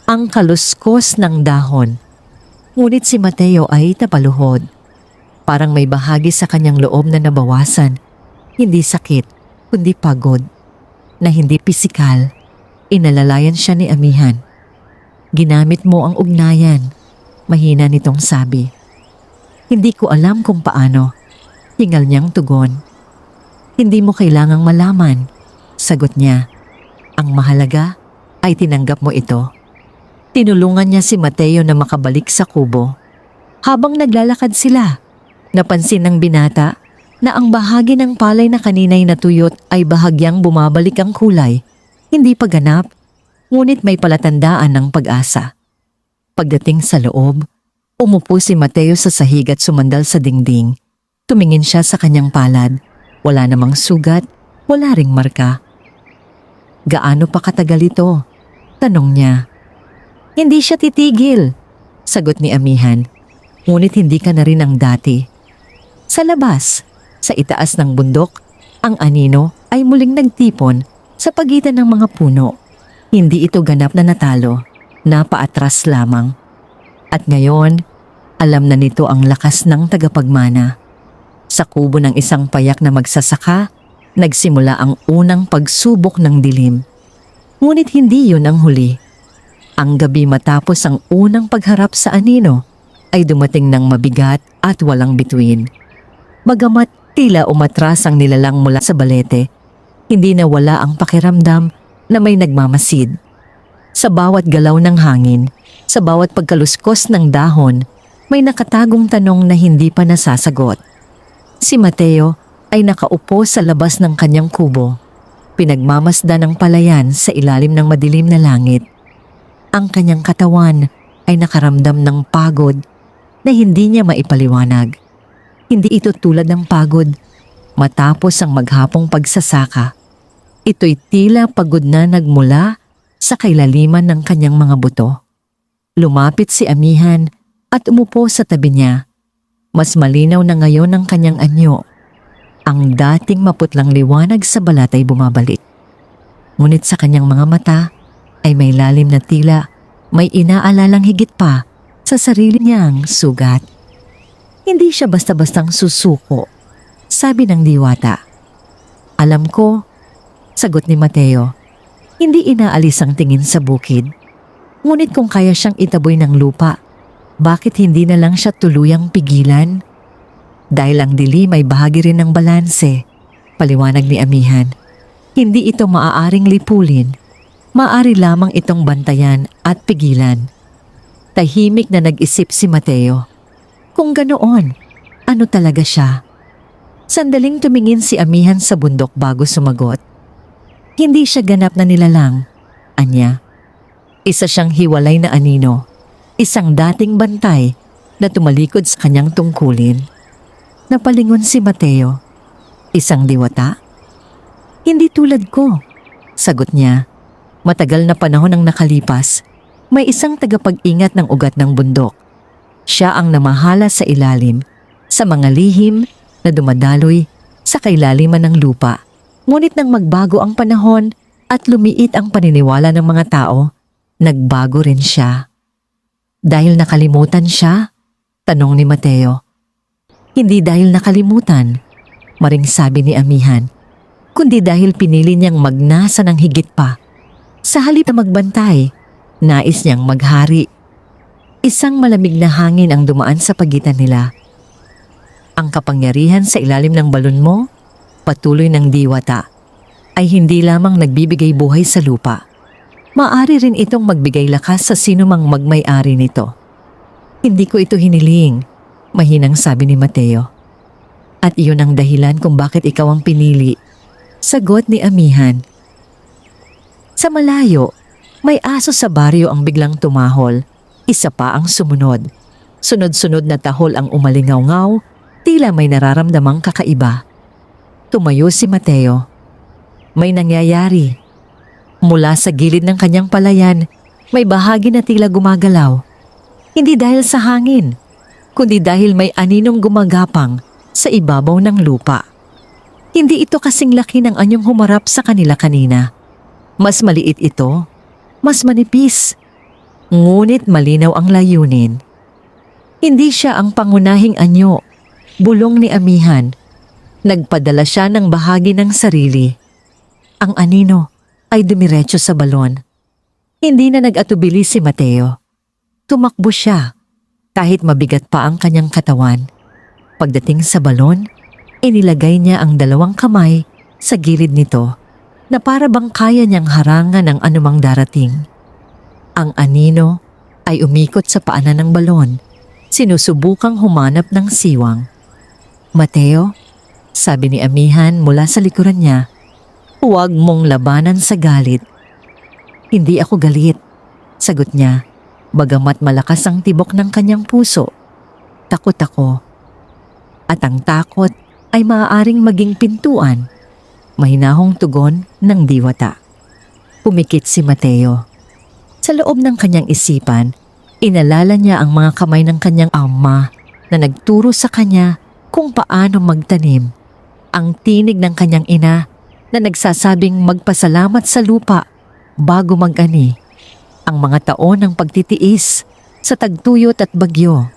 Speaker 1: ang kaluskos ng dahon. Ngunit si Mateo ay tapaluhod. Parang may bahagi sa kanyang loob na nabawasan. Hindi sakit, kundi pagod. Na hindi pisikal, inalalayan siya ni amihan. Ginamit mo ang ugnayan, mahina nitong sabi. Hindi ko alam kung paano, hingal niyang tugon. Hindi mo kailangang malaman, sagot niya. Ang mahalaga ay tinanggap mo ito. Tinulungan niya si Mateo na makabalik sa kubo. Habang naglalakad sila, napansin ng binata na ang bahagi ng palay na kanina'y natuyot ay bahagyang bumabalik ang kulay. Hindi pa ganap, ngunit may palatandaan ng pag-asa. Pagdating sa loob, umupo si Mateo sa sahig at sumandal sa dingding. Tumingin siya sa kanyang palad. Wala namang sugat, wala ring marka. Gaano pa katagal ito? Tanong niya. Hindi siya titigil, sagot ni amihan. Ngunit hindi ka na rin ang dati. Sa labas, sa itaas ng bundok, ang anino ay muling nagtipon sa pagitan ng mga puno. Hindi ito ganap na natalo, napaatras lamang. At ngayon, alam na nito ang lakas ng tagapagmana. Sa kubo ng isang payak na magsasaka, nagsimula ang unang pagsubok ng dilim. Ngunit hindi yun ang huli. Ang gabi matapos ang unang pagharap sa anino, ay dumating ng mabigat at walang bituin. Bagamat tila umatras ang nilalang mula sa balete, hindi nawala ang pakiramdam na may nagmamasid. Sa bawat galaw ng hangin, sa bawat pagkaluskos ng dahon, may nakatagong tanong na hindi pa nasasagot. Si Mateo ay nakaupo sa labas ng kanyang kubo, pinagmamasdan ng palayan sa ilalim ng madilim na langit. Ang kanyang katawan ay nakaramdam ng pagod na hindi niya maipaliwanag. Hindi ito tulad ng pagod matapos ang maghapong pagsasaka. Ito'y tila pagod na nagmula sa kailaliman ng kanyang mga buto. Lumapit si Amihan at umupo sa tabi niya. Mas malinaw na ngayon ang kanyang anyo. Ang dating maputlang liwanag sa balat ay bumabalik. Ngunit sa kanyang mga mata ay may lalim na tila may inaalalang higit pa sa sarili niyang sugat. Hindi siya basta-bastang susuko, sabi ng diwata. Alam ko, sagot ni Mateo. Hindi inaalis ang tingin sa bukid. Ngunit kung kaya siyang itaboy ng lupa, bakit hindi na lang siya tuluyang pigilan? Dahil ang dilim ay bahagi rin ng balanse, paliwanag ni Amihan. Hindi ito maaaring lipulin. Maaari lamang itong bantayan at pigilan. Tahimik na nag-isip si Mateo. Kung ganoon, ano talaga siya? Sandaling tumingin si Amihan sa bundok bago sumagot. Hindi siya ganap na nilalang, anya. Isa siyang hiwalay na anino, isang dating bantay na tumalikod sa kanyang tungkulin. Napalingon si Mateo. Isang diwata? Hindi tulad ko, sagot niya. Matagal na panahon ang nakalipas, may isang tagapag-ingat ng ugat ng bundok. Siya ang namahala sa ilalim, sa mga lihim na dumadaloy sa kailaliman ng lupa. Ngunit nang magbago ang panahon at lumiit ang paniniwala ng mga tao, nagbago rin siya. Dahil nakalimutan siya? Tanong ni Mateo. Hindi dahil nakalimutan, maring sabi ni Amihan, kundi dahil pinili niyang magnasa ng higit pa. Sa halip na magbantay, nais niyang maghari. Isang malamig na hangin ang dumaan sa pagitan nila. Ang kapangyarihan sa ilalim ng balon mo, patuloy ng diwata, ay hindi lamang nagbibigay buhay sa lupa. Maari rin itong magbigay lakas sa sinumang magmay-ari nito. Hindi ko ito hiniling, mahinang sabi ni Mateo. At iyon ang dahilan kung bakit ikaw ang pinili, sagot ni Amihan. Sa malayo, may aso sa baryo ang biglang tumahol. Isa pa ang sumunod. Sunod-sunod na tahol ang umalingaw-ngaw, tila may nararamdamang kakaiba. Tumayo si Mateo. May nangyayari. Mula sa gilid ng kanyang palayan, may bahagi na tila gumagalaw. Hindi dahil sa hangin, kundi dahil may aninong gumagapang sa ibabaw ng lupa. Hindi ito kasing laki ng anyong humarap sa kanila kanina. Mas maliit ito, mas manipis. Ngunit malinaw ang layunin. Hindi siya ang pangunahing anyo, bulong ni Amihan. Nagpadala siya ng bahagi ng sarili. Ang anino ay dumiretso sa balon. Hindi na nag-atubili si Mateo. Tumakbo siya, kahit mabigat pa ang kanyang katawan. Pagdating sa balon, inilagay niya ang dalawang kamay sa gilid nito na para bang kaya niyang harangan ang anumang darating. Ang anino ay umikot sa paanan ng balon, sinusubukang humanap ng siwang. Mateo, sabi ni Amihan mula sa likuran niya, huwag mong labanan sa galit. Hindi ako galit, sagot niya, bagamat malakas ang tibok ng kanyang puso. Takot ako. At ang takot ay maaaring maging pintuan. Mahinahong tugon ng diwata. Pumikit si Mateo. Sa loob ng kanyang isipan, inalala niya ang mga kamay ng kanyang ama na nagturo sa kanya kung paano magtanim. Ang tinig ng kanyang ina na nagsasabing magpasalamat sa lupa bago mag-ani. Ang mga taon ng pagtitiis sa tagtuyot at bagyo.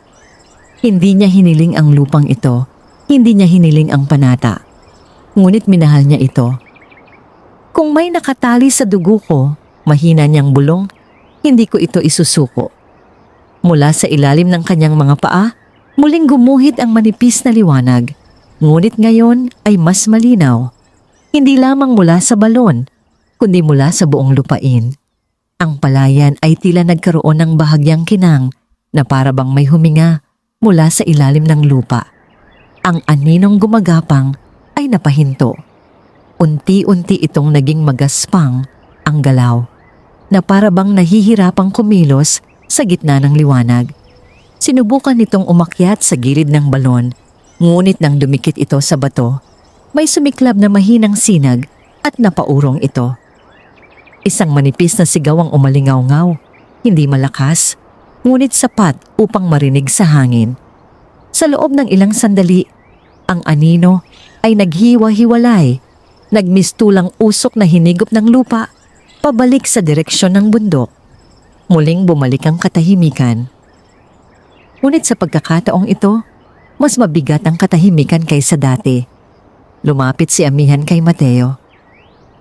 Speaker 1: Hindi niya hiniling ang lupang ito, hindi niya hiniling ang panata. Ngunit minahal niya ito. Kung may nakatali sa dugo ko, mahina niyang bulong, hindi ko ito isusuko. Mula sa ilalim ng kanyang mga paa, muling gumuhit ang manipis na liwanag. Ngunit ngayon ay mas malinaw. Hindi lamang mula sa balon, kundi mula sa buong lupain. Ang palayan ay tila nagkaroon ng bahagyang kinang na para bang may huminga mula sa ilalim ng lupa. Ang aninong gumagapang ay napahinto. Unti-unti itong naging magaspang ang galaw na para bang nahihirapang kumilos sa gitna ng liwanag. Sinubukan nitong umakyat sa gilid ng balon, ngunit nang dumikit ito sa bato, may sumiklab na mahinang sinag at napaurong ito. Isang manipis na sigaw ang umalingaw-ngaw, hindi malakas, ngunit sapat upang marinig sa hangin. Sa loob ng ilang sandali, ang anino ay naghiwa-hiwalay, nagmistulang usok na hinigop ng lupa, pabalik sa direksyon ng bundok. Muling bumalik ang katahimikan. Ngunit sa pagkakataong ito, mas mabigat ang katahimikan kaysa dati. Lumapit si Amihan kay Mateo.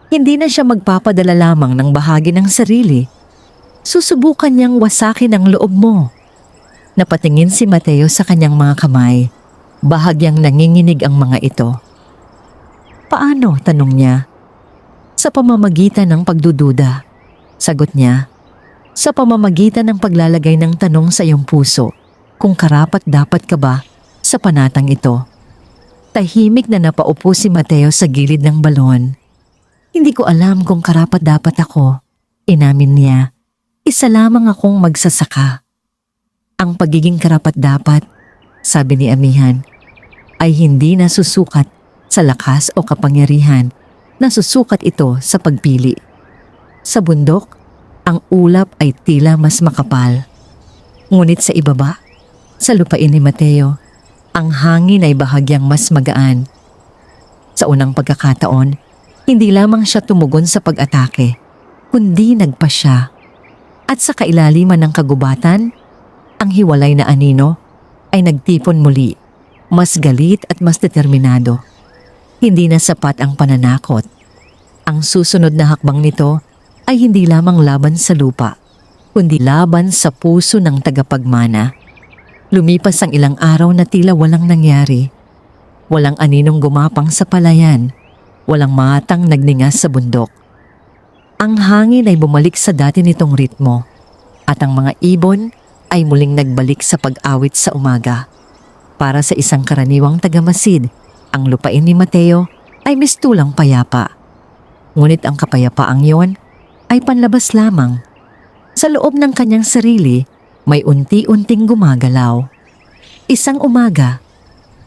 Speaker 1: Hindi na siya magpapadala lamang ng bahagi ng sarili. Susubukan niyang wasakin ang loob mo. Napatingin si Mateo sa kanyang mga kamay. Bahagyang nanginginig ang mga ito. Paano? Tanong niya. Sa pamamagitan ng pagdududa. Sagot niya. Sa pamamagitan ng paglalagay ng tanong sa iyong puso kung karapat-dapat ka ba sa panatang ito. Tahimik na napaupo si Mateo sa gilid ng balon. Hindi ko alam kung karapat-dapat ako, inamin niya. Isa lamang akong magsasaka. Ang pagiging karapat-dapat, sabi ni Amihan, ay hindi nasusukat sa lakas o kapangyarihan. Nasusukat ito sa pagpili. Sa bundok, ang ulap ay tila mas makapal. Ngunit sa ibaba, sa lupain ni Mateo, ang hangin ay bahagyang mas magaan. Sa unang pagkakataon, hindi lamang siya tumugon sa pag-atake, kundi nagpa siya. At sa kailaliman ng kagubatan, ang hiwalay na anino ay nagtipon muli, mas galit at mas determinado. Hindi na sapat ang pananakot. Ang susunod na hakbang nito ay hindi lamang laban sa lupa, kundi laban sa puso ng tagapagmana. Lumipas ang ilang araw na tila walang nangyari. Walang aninong gumapang sa palayan. Walang matang nagningas sa bundok. Ang hangin ay bumalik sa dati nitong ritmo at ang mga ibon ay muling nagbalik sa pag-awit sa umaga. Para sa isang karaniwang tagamasid, ang lupain ni Mateo ay mistulang payapa. Ngunit ang kapayapaang iyon ay panlabas lamang. Sa loob ng kanyang sarili, may unti-unting gumagalaw. Isang umaga,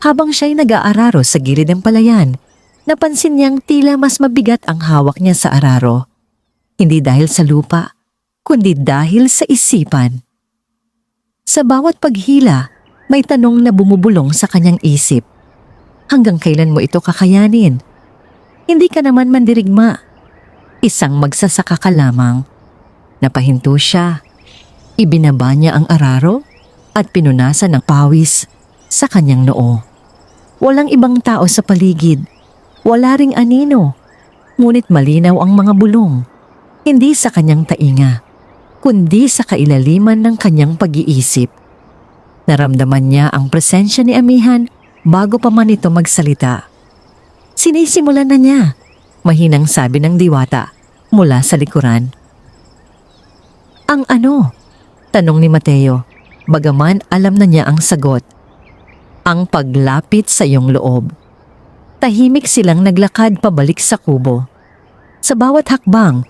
Speaker 1: habang siya'y nag-aararo sa gilid ng palayan, napansin niyang tila mas mabigat ang hawak niya sa araro. Hindi dahil sa lupa, kundi dahil sa isipan. Sa bawat paghila, may tanong na bumubulong sa kanyang isip. Hanggang kailan mo ito kakayanin? Hindi ka naman mandirigma. Isang magsasaka ka lamang. Napahinto siya. Ibinaba niya ang araro at pinunasan ng pawis sa kanyang noo. Walang ibang tao sa paligid. Wala ring anino, ngunit malinaw ang mga bulong. Hindi sa kanyang tainga, kundi sa kailaliman ng kanyang pag-iisip. Naramdaman niya ang presensya ni Amihan bago pa man ito magsalita. Sinisimulan na niya, mahinang sabi ng diwata mula sa likuran. Ang ano? Tanong ni Mateo, bagaman alam na niya ang sagot. Ang paglapit sa iyong loob. Tahimik silang naglakad pabalik sa kubo. Sa bawat hakbang,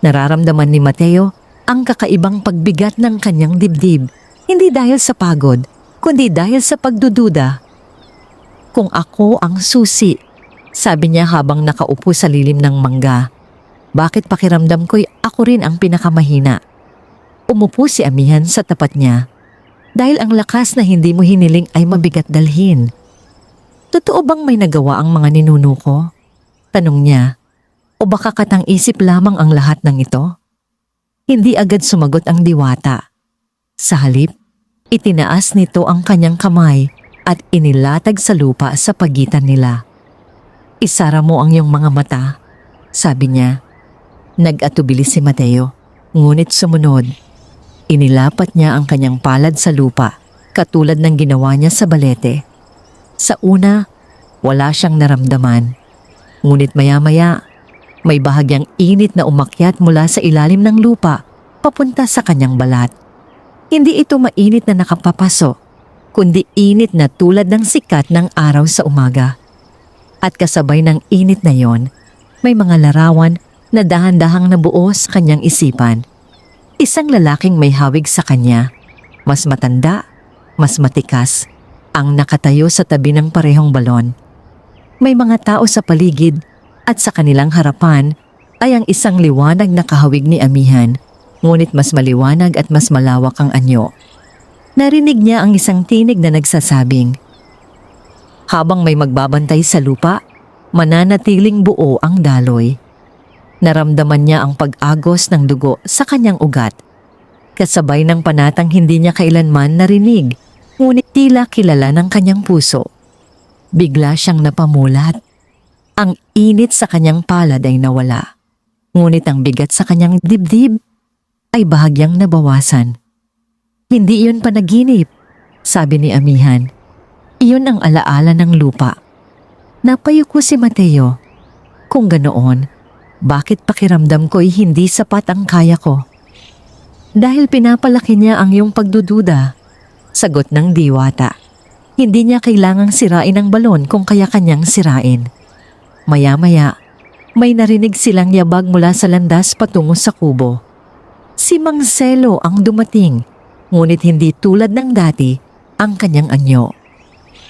Speaker 1: nararamdaman ni Mateo ang kakaibang pagbigat ng kanyang dibdib, hindi dahil sa pagod, kundi dahil sa pagdududa. Kung ako ang susi, sabi niya habang nakaupo sa lilim ng mangga, bakit pakiramdam ko'y ako rin ang pinakamahina? Umupo si Amihan sa tapat niya, dahil ang lakas na hindi mo hiniling ay mabigat dalhin. Totoo bang may nagawa ang mga ninuno ko? Tanong niya. O baka katang-isip lamang ang lahat ng ito? Hindi agad sumagot ang diwata. Sa halip, itinaas nito ang kanyang kamay at inilatag sa lupa sa pagitan nila. Isara mo ang iyong mga mata, sabi niya. Nag-atubili si Mateo, ngunit sumunod. Inilapat niya ang kanyang palad sa lupa, katulad ng ginawa niya sa balete. Sa una, Wala siyang naramdaman. Ngunit maya-maya, may bahagyang init na umakyat mula sa ilalim ng lupa papunta sa kanyang balat. Hindi ito mainit na nakapapaso, kundi init na tulad ng sikat ng araw sa umaga. At kasabay ng init na yon, may mga larawan na dahan-dahang nabuo sa kanyang isipan. Isang lalaking may hawig sa kanya, mas matanda, mas matikas, ang nakatayo sa tabi ng parehong balon. May mga tao sa paligid at sa kanilang harapan ay ang isang liwanag na kahawig ni Amihan, ngunit mas maliwanag at mas malawak ang anyo. Narinig niya ang isang tinig na nagsasabing, "Habang may magbabantay sa lupa, mananatiling buo ang daloy." Naramdaman niya ang pag-agos ng dugo sa kanyang ugat. Kasabay ng panatang hindi niya kailanman narinig, ngunit tila kilala ng kanyang puso. Bigla siyang napamulat. Ang init sa kanyang palad ay nawala, ngunit ang bigat sa kanyang dibdib ay bahagyang nabawasan. "Hindi iyon panaginip," sabi ni Amihan. "Iyon ang alaala ng lupa." Napayuko si Mateo. Kung ganoon, bakit pakiramdam ko'y hindi sapat ang kaya ko? "Dahil pinapalaki niya ang iyong pagdududa," sagot ng diwata. "Hindi niya kailangang sirain ang balon kung kaya kanyang sirain." Maya-maya, may narinig silang yabag mula sa landas patungo sa kubo. Si Mang Selo ang dumating, ngunit hindi tulad ng dati ang kanyang anyo.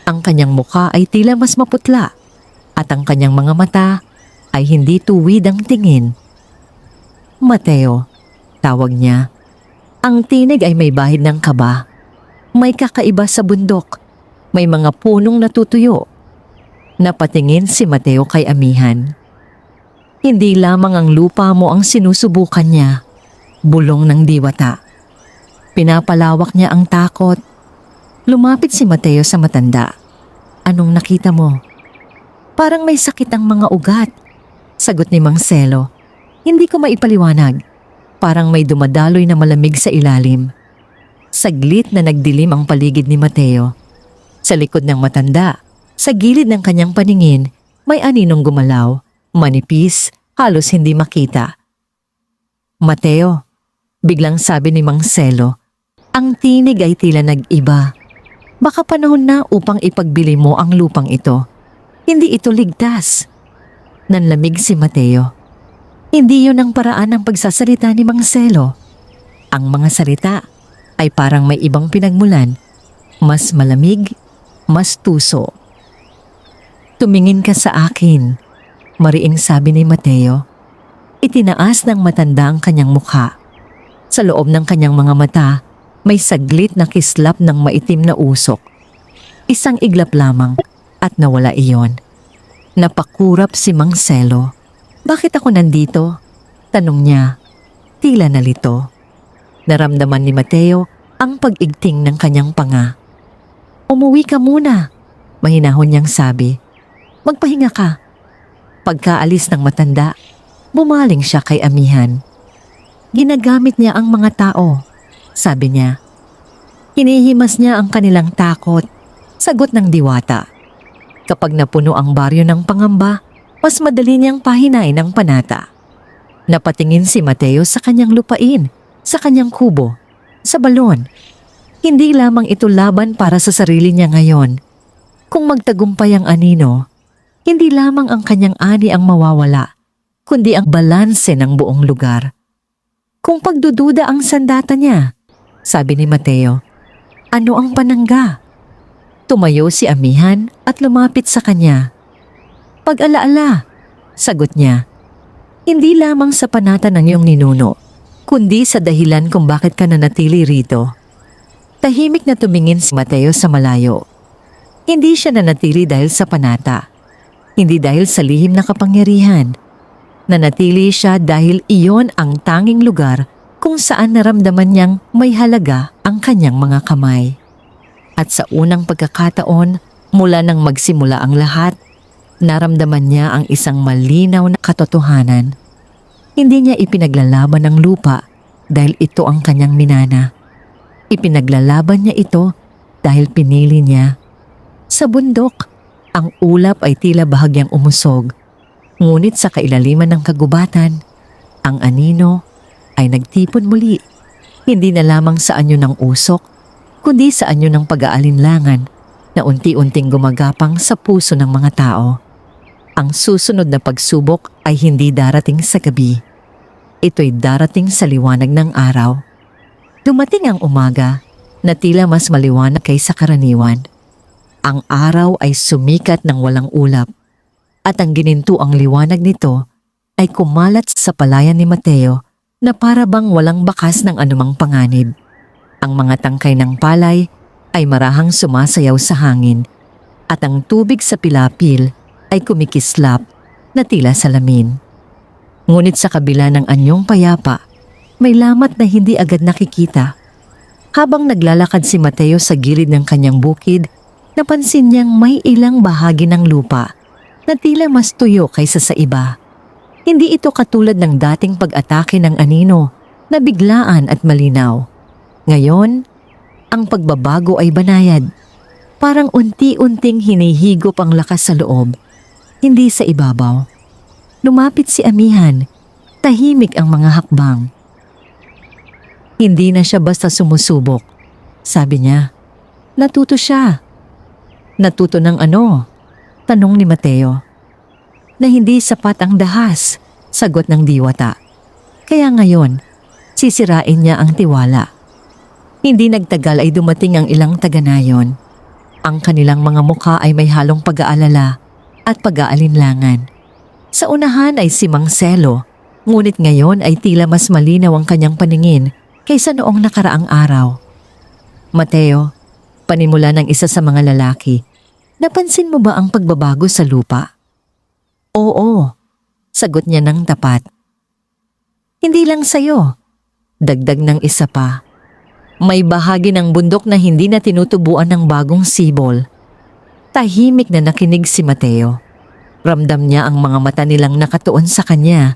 Speaker 1: Ang kanyang mukha ay tila mas maputla at ang kanyang mga mata ay hindi tuwid ang tingin. "Mateo," tawag niya. Ang tinig ay may bahid ng kaba. May kakaiba sa bundok. May mga punong natutuyo. Napatingin si Mateo kay Amihan. "Hindi lamang ang lupa mo ang sinusubukan niya," bulong ng diwata. Pinapalawak niya ang takot. Lumapit si Mateo sa matanda. "Anong nakita mo?" "Parang may sakit ang mga ugat," sagot ni Mang Selo. "Hindi ko maipaliwanag. Parang may dumadaloy na malamig sa ilalim." Saglit na nagdilim ang paligid ni Mateo. Sa likod ng matanda, sa gilid ng kanyang paningin, may aninong gumalaw, manipis, halos hindi makita. "Mateo," biglang sabi ni Mang Selo. Ang tinig ay tila nag-iba. "Baka panahon na upang ipagbili mo ang lupang ito. Hindi ito ligtas." Nanlamig si Mateo. Hindi yun ang paraan ng pagsasalita ni Mang Selo. Ang mga salita ay parang may ibang pinagmulan, mas malamig, mas tuso. "Tumingin ka sa akin," mariing sabi ni Mateo. Itinaas ng matanda ang kanyang mukha. Sa loob ng kanyang mga mata, may saglit na kislap ng maitim na usok. Isang iglap lamang at nawala iyon. Napakurap si Mang Selo. "Bakit ako nandito?" tanong niya. Tila nalito. Naramdaman ni Mateo ang pag-igting ng kanyang panga. "Umuwi ka muna," mahinahon niyang sabi. "Magpahinga ka." Pagkaalis ng matanda, bumaling siya kay Amihan. "Ginagamit niya ang mga tao," sabi niya. "Hinihimas niya ang kanilang takot," sagot ng diwata. "Kapag napuno ang baryo ng pangamba, mas madali niyang pahinain ang panata." Napatingin si Mateo sa kanyang lupain, sa kanyang kubo, sa balon. Hindi lamang ito laban para sa sarili niya ngayon. Kung magtagumpay ang anino, hindi lamang ang kanyang ani ang mawawala, kundi ang balanse ng buong lugar. "Kung pagdududa ang sandata niya," sabi ni Mateo, "ano ang panangga?" Tumayo si Amihan at lumapit sa kanya. "Pag-alaala," sagot niya. "Hindi lamang sa panata ng iyong ninuno, kundi sa dahilan kung bakit ka nanatili rito." Tahimik na tumingin si Mateo sa malayo. Hindi siya nanatili dahil sa panata. Hindi dahil sa lihim na kapangyarihan. Nanatili siya dahil iyon ang tanging lugar kung saan naramdaman niyang may halaga ang kanyang mga kamay. At sa unang pagkakataon, mula nang magsimula ang lahat, naramdaman niya ang isang malinaw na katotohanan. Hindi niya ipinaglalaban ang lupa dahil ito ang kanyang minana. Ipinaglalaban niya ito dahil pinili niya. Sa bundok, Ang ulap ay tila bahagyang umusog, ngunit sa kailaliman ng kagubatan, ang anino ay nagtipon muli. Hindi na lamang sa anyo ng usok, kundi sa anyo ng pag-aalinlangan na unti-unting gumagapang sa puso ng mga tao. Ang susunod na pagsubok ay hindi darating sa gabi. Ito'y darating sa liwanag ng araw. Dumating ang umaga na tila mas maliwanag kaysa karaniwan. Ang araw ay sumikat ng walang ulap at ang ginintuang liwanag nito ay kumalat sa palayan ni Mateo na para bang walang bakas ng anumang panganib. Ang mga tangkay ng palay ay marahang sumasayaw sa hangin at ang tubig sa pilapil ay kumikislap na tila salamin. Ngunit sa kabila ng anyong payapa, may lamat na hindi agad nakikita. Habang naglalakad si Mateo sa gilid ng kanyang bukid, napansin niyang may ilang bahagi ng lupa na tila mas tuyo kaysa sa iba. Hindi ito katulad ng dating pag-atake ng anino na biglaan at malinaw. Ngayon, ang pagbabago ay banayad. Parang unti-unting hinihigop ang lakas sa loob, hindi sa ibabaw. Lumapit si Amihan, tahimik ang mga hakbang. Hindi na siya basta sumusubok. Sabi niya, natuto siya. Natuto ng ano? Tanong ni Mateo. Na hindi sapat ang dahas, sagot ng diwata. Kaya ngayon, sisirain niya ang tiwala. Hindi nagtagal ay dumating ang ilang taga-nayon. Ang kanilang mga mukha ay may halong pag-aalala at pag-aalinlangan. Sa unahan ay si Mang Selo, ngunit ngayon ay tila mas malinaw ang kanyang paningin kaysa noong nakaraang araw. Mateo, panimula ng isa sa mga lalaki, napansin mo ba ang pagbabago sa lupa? Oo, sagot niya ng tapat. Hindi lang sa'yo, dagdag ng isa pa. May bahagi ng bundok na hindi na tinutubuan ng bagong sibol. Tahimik na nakinig si Mateo. Ramdam niya ang mga mata nilang nakatuon sa kanya,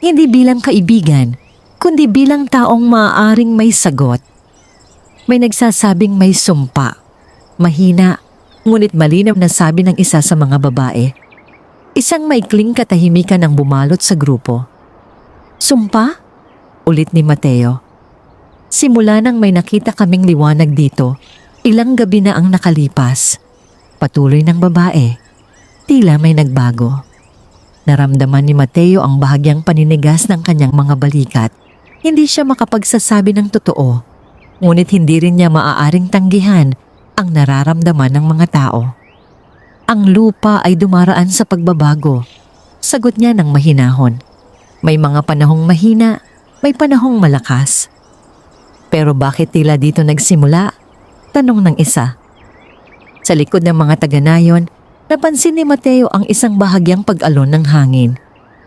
Speaker 1: hindi bilang kaibigan, kundi bilang taong maaaring may sagot. May nagsasabing may sumpa, mahina, ngunit malinaw na sabi ng isa sa mga babae. Isang maikling katahimikan ang bumalot sa grupo. Sumpa? Ulit ni Mateo. Simula nang may nakita kaming liwanag dito, ilang gabi na ang nakalipas. Patuloy ng babae. Tila may nagbago. Naramdaman ni Mateo ang bahagyang paninigas ng kanyang mga balikat. Hindi siya makapagsasabi ng totoo, ngunit hindi rin niya maaaring tanggihan ang nararamdaman ng mga tao. Ang lupa ay dumaraan sa pagbabago. Sagot niya ng mahinahon. May mga panahong mahina, may panahong malakas. Pero bakit tila dito nagsimula? Tanong ng isa. Sa likod ng mga taga-nayon, napansin ni Mateo ang isang bahagyang pag-alon ng hangin.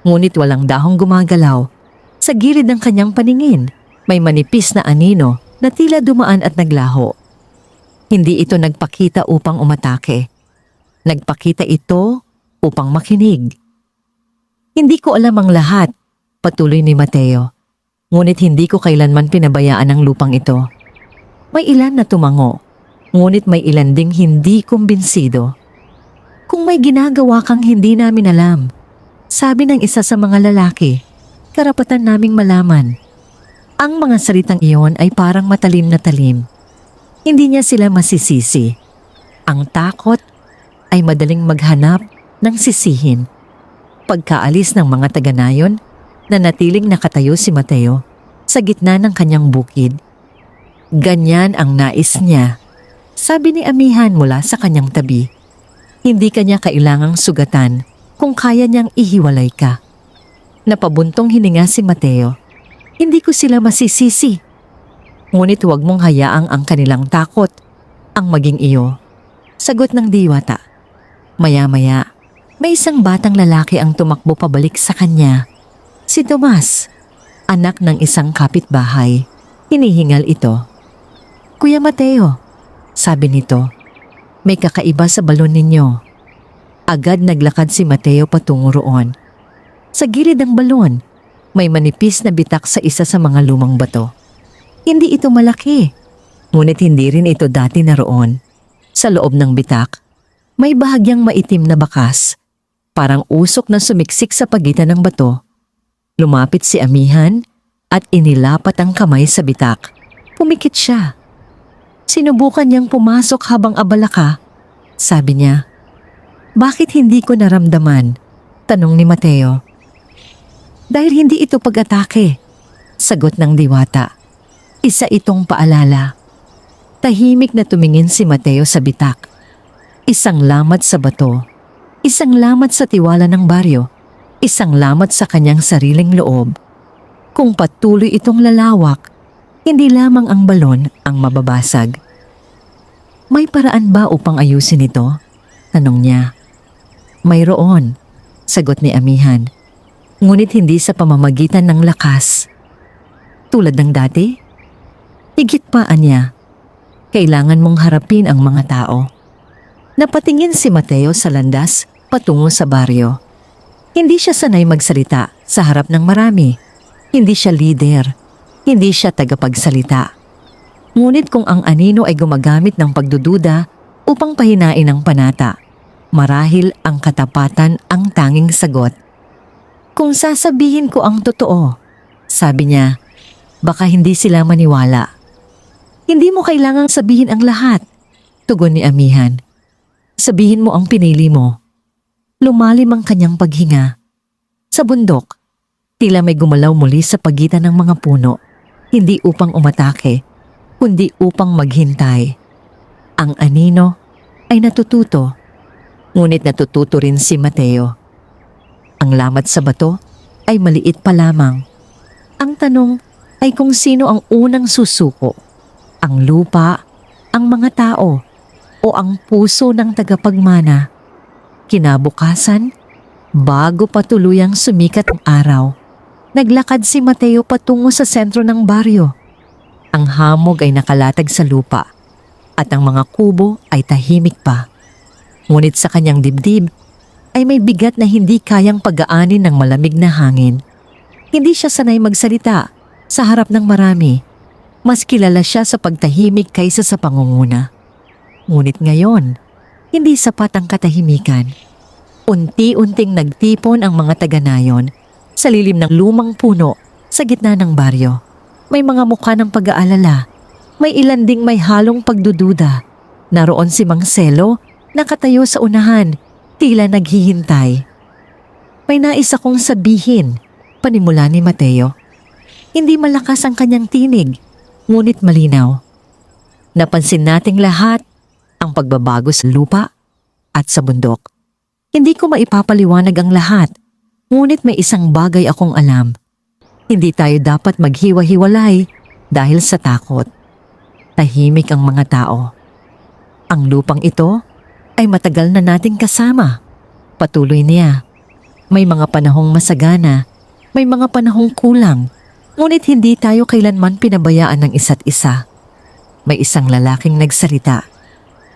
Speaker 1: Ngunit walang dahong gumagalaw. Sa gilid ng kanyang paningin, may manipis na anino na tila dumaan at naglaho. Hindi ito nagpakita upang umatake. Nagpakita ito upang makinig. Hindi ko alam ang lahat, patuloy ni Mateo. Ngunit hindi ko kailanman pinabayaan ang lupang ito. May ilan na tumango, ngunit may ilan ding hindi kumbinsido. Kung may ginagawa kang hindi namin alam, sabi ng isa sa mga lalaki, karapatan naming malaman. Ang mga salitang iyon ay parang matalim na talim. Hindi niya sila masisisi. Ang takot ay madaling maghanap ng sisihin. Pagkaalis ng mga taga-nayon, nanatiling nakatayo si Mateo sa gitna ng kanyang bukid. Ganyan ang nais niya, sabi ni Amihan mula sa kanyang tabi. Hindi kanya kailangang sugatan kung kaya niyang ihiwalay ka. Napabuntong hininga si Mateo. Hindi ko sila masisisi. Ngunit huwag mong hayaang ang kanilang takot ang maging iyo. Sagot ng diwata. Maya-maya, may isang batang lalaki ang tumakbo pabalik sa kanya. Si Tomas, anak ng isang kapitbahay. Hinihingal ito. Kuya Mateo, sabi nito, may kakaiba sa balon ninyo. Agad naglakad si Mateo patungo roon. Sa gilid ng balon, may manipis na bitak sa isa sa mga lumang bato. Hindi ito malaki, ngunit hindi rin ito dati naroon. Sa loob ng bitak, May bahagyang maitim na bakas, parang usok na sumiksik sa pagitan ng bato. Lumapit si Amihan at inilapat ang kamay sa bitak. Pumikit siya. Sinubukan niyang pumasok habang abala ka. Sabi niya, "Bakit hindi ko naramdaman?" Tanong ni Mateo. "Dahil hindi ito pag-atake," sagot ng diwata. "Isa itong paalala." Tahimik na tumingin si Mateo sa bitak. Isang lamat sa bato, isang lamat sa tiwala ng baryo, isang lamat sa kanyang sariling loob. Kung patuloy itong lalawak, hindi lamang ang balon ang mababasag. "May paraan ba upang ayusin ito?" tanong niya. "Mayroon," sagot ni Amihan. "Ngunit hindi sa pamamagitan ng lakas." "Tulad ng dati?" "Higit pa, Anya. Kailangan mong harapin ang mga tao." Napatingin si Mateo sa landas patungo sa baryo. Hindi siya sanay magsalita sa harap ng marami. Hindi siya leader. Hindi siya tagapagsalita. Ngunit kung ang anino ay gumagamit ng pagdududa upang pahinain ang panata, marahil ang katapatan ang tanging sagot. "Kung sasabihin ko ang totoo," sabi niya, "baka hindi sila maniwala." "Hindi mo kailangang sabihin ang lahat," tugon ni Amihan. "Sabihin mo ang pinili mo." Lumalim ang kanyang paghinga. Sa bundok, tila may gumalaw muli sa pagitan ng mga puno, hindi upang umatake, kundi upang maghintay. Ang anino ay natututo, ngunit natututo rin si Mateo. Ang lamat sa bato ay maliit pa lamang. Ang tanong ay kung sino ang unang susuko, ang lupa, ang mga tao, o ang puso ng tagapagmana. Kinabukasan, bago pa tuluyang sumikat ang araw, naglakad si Mateo patungo sa sentro ng baryo. Ang hamog ay nakalatag sa lupa at ang mga kubo ay tahimik pa. Ngunit sa kanyang dibdib ay may bigat na hindi kayang pagaanin ng malamig na hangin. Hindi siya sanay magsalita sa harap ng marami. Mas kilala siya sa pagtahimik kaysa sa pangunguna. Ngunit ngayon, hindi sapat ang katahimikan. Unti-unting nagtipon ang mga taga-nayon sa lilim ng lumang puno sa gitna ng baryo. May mga mukha ng pag-aalala. May ilan ding may halong pagdududa. Naroon si Mang Selo, nakatayo sa unahan, tila naghihintay. "May nais akong sabihin," panimula ni Mateo. Hindi malakas ang kanyang tinig, ngunit malinaw. "Napansin nating lahat ang pagbabago sa lupa at sa bundok. Hindi ko maipapaliwanag ang lahat, ngunit may isang bagay akong alam. Hindi tayo dapat maghiwa-hiwalay dahil sa takot." Tahimik ang mga tao. "Ang lupang ito ay matagal na nating kasama," patuloy niya. "May mga panahong masagana, may mga panahong kulang, ngunit hindi tayo kailanman pinabayaan ng isa't isa." May isang lalaking nagsalita.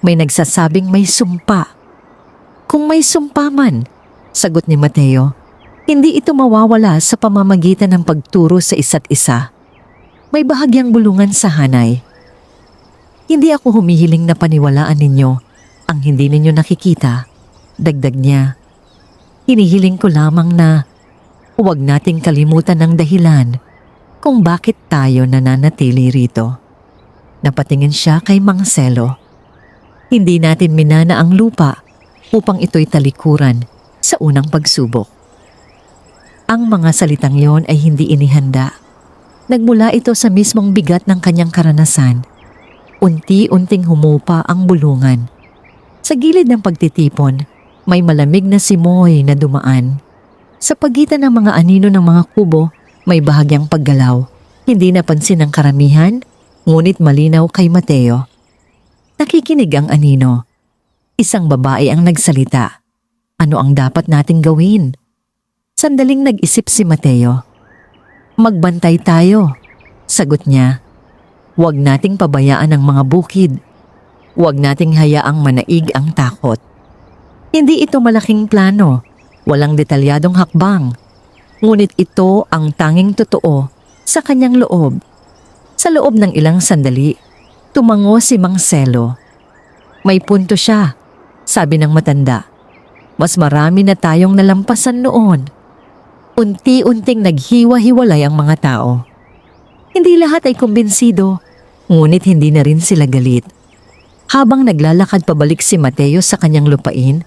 Speaker 1: May nagsasabing may sumpa. "Kung may sumpa man," sagot ni Mateo, "hindi ito mawawala sa pamamagitan ng pagturo sa isa't isa." May bahagyang bulungan sa hanay. "Hindi ako humihiling na paniwalaan ninyo ang hindi ninyo nakikita," dagdag niya. "Hinihiling ko lamang na huwag nating kalimutan ang dahilan kung bakit tayo nananatili rito." Napatingin siya kay Mang Selo. "Hindi natin minana ang lupa upang ito'y talikuran sa unang pagsubok." Ang mga salitang yon ay hindi inihanda. Nagmula ito sa mismong bigat ng kanyang karanasan. Unti-unting humupa ang bulungan. Sa gilid ng pagtitipon, may malamig na simoy na dumaan. Sa pagitan ng mga anino ng mga kubo, may bahagyang paggalaw. Hindi napansin ng karamihan, ngunit malinaw kay Mateo. Nakikinig ang anino. Isang babae ang nagsalita. "Ano ang dapat nating gawin?" Sandaling nag-isip si Mateo. "Magbantay tayo," sagot niya. "Huwag nating pabayaan ang mga bukid. Huwag nating hayaang manaig ang takot." Hindi ito malaking plano, walang detalyadong hakbang. Ngunit ito ang tanging totoo sa kanyang loob. Sa loob ng ilang sandali, tumango si Mang Selo. May punto siya. sabi ng matanda. Mas marami na tayong nalampasan noon. Unti-unting naghiwa-hiwalay ang mga tao. Hindi lahat ay kumbinsido, ngunit hindi na rin sila galit. Habang naglalakad pabalik si Mateo sa kanyang lupain,